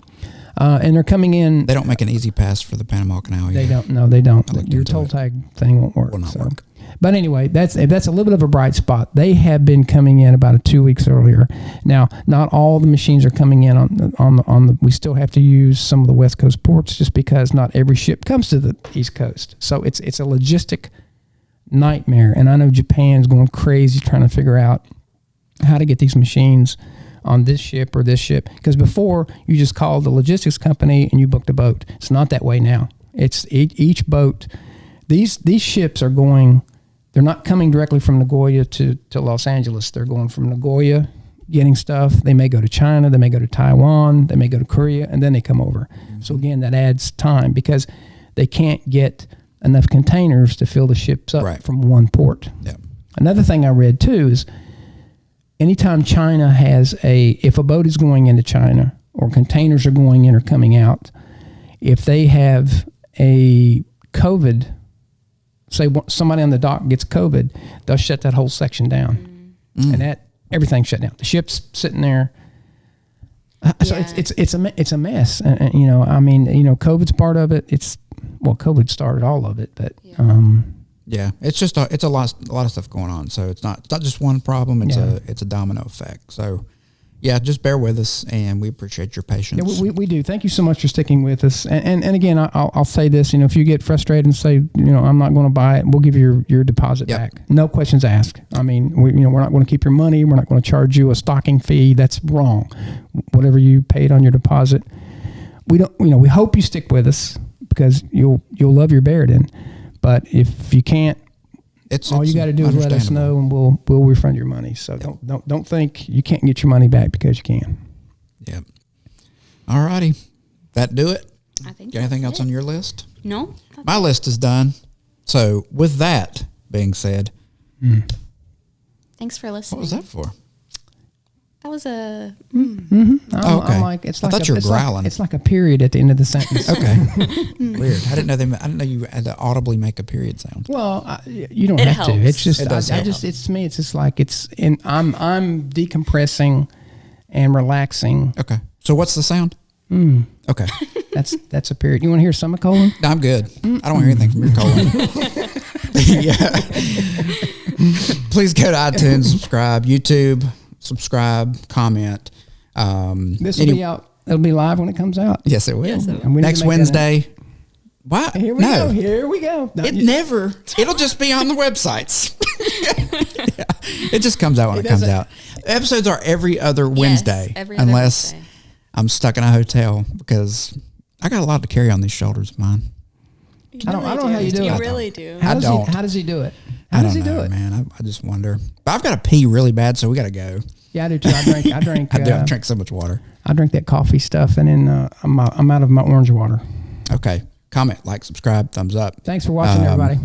and they're coming in. They don't make an easy pass for the Panama Canal. They don't. No, they don't. Your toll tag thing won't work. Will not work. But anyway, that's a little bit of a bright spot. They have been coming in about 2 weeks earlier. Now, not all the machines are coming in on the. We still have to use some of the West Coast ports just because not every ship comes to the East Coast. So it's a logistic nightmare, and I know Japan's going crazy trying to figure out how to get these machines on this ship or this ship. Because before you just called the logistics company and you booked a boat. It's not that way now. It's each boat. These ships are going. They're not coming directly from Nagoya to Los Angeles. They're going from Nagoya, getting stuff. They may go to China. They may go to Taiwan. They may go to Korea, and then they come over. Mm-hmm. So again, that adds time because they can't get enough containers to fill the ships up from one port. Yep. Another thing I read too is anytime China if a boat is going into China or containers are going in or coming out, if they have a COVID, say somebody on the dock gets COVID, they'll shut that whole section down, and everything's shut down. The ship's sitting there. So it's a mess, and COVID's part of it. COVID started all of it, but it's just it's a lot of stuff going on. So it's not just one problem. It's a domino effect. So. Yeah, just bear with us, and we appreciate your patience. Yeah, we do. Thank you so much for sticking with us. And again, I'll say this, if you get frustrated and say, I'm not going to buy it, we'll give you your deposit back. No questions asked. I mean, we're not going to keep your money. We're not going to charge you a stocking fee. That's wrong. Whatever you paid on your deposit, we hope you stick with us because you'll love your Barudan. But if you can't, all you got to do is let us know, and we'll refund your money. So don't think you can't get your money back because you can. Yep. All righty, that do it. I think. Got anything else on your list? No. My list is done. So with that being said, thanks for listening. What was that for? That was a. Okay. I'm like, I thought you were growling. It's like a period at the end of the sentence. Okay. Weird. I didn't know you had to audibly make a period sound. Well, you don't have to. It's just it's to me. It's just like I'm decompressing and relaxing. Okay. So what's the sound? Okay. That's a period. You want to hear semicolon? No, I'm good. I don't hear anything from your colon. Please go to iTunes, subscribe, YouTube. Subscribe, comment. This will be out. It'll be live when it comes out. Yes, it will. Yes, Next Wednesday. What? Here we go. No, It'll just be on the websites. It just comes out when it comes out. Episodes are every other Wednesday. Unless I'm stuck in a hotel because I got a lot to carry on these shoulders of mine. I don't know how you do it. You really do. How does he do it? How does he do it? Man, I just wonder. But I've got to pee really bad, so we got to go. Yeah, I do too. I drink. I drink so much water. I drink that coffee stuff, and then I'm out of my orange water. Okay. Comment, like, subscribe, thumbs up. Thanks for watching, everybody.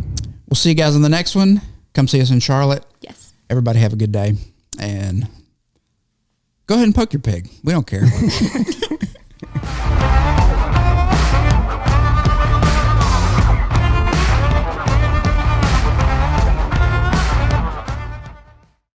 We'll see you guys in the next one. Come see us in Charlotte. Yes. Everybody have a good day, and go ahead and poke your pig. We don't care.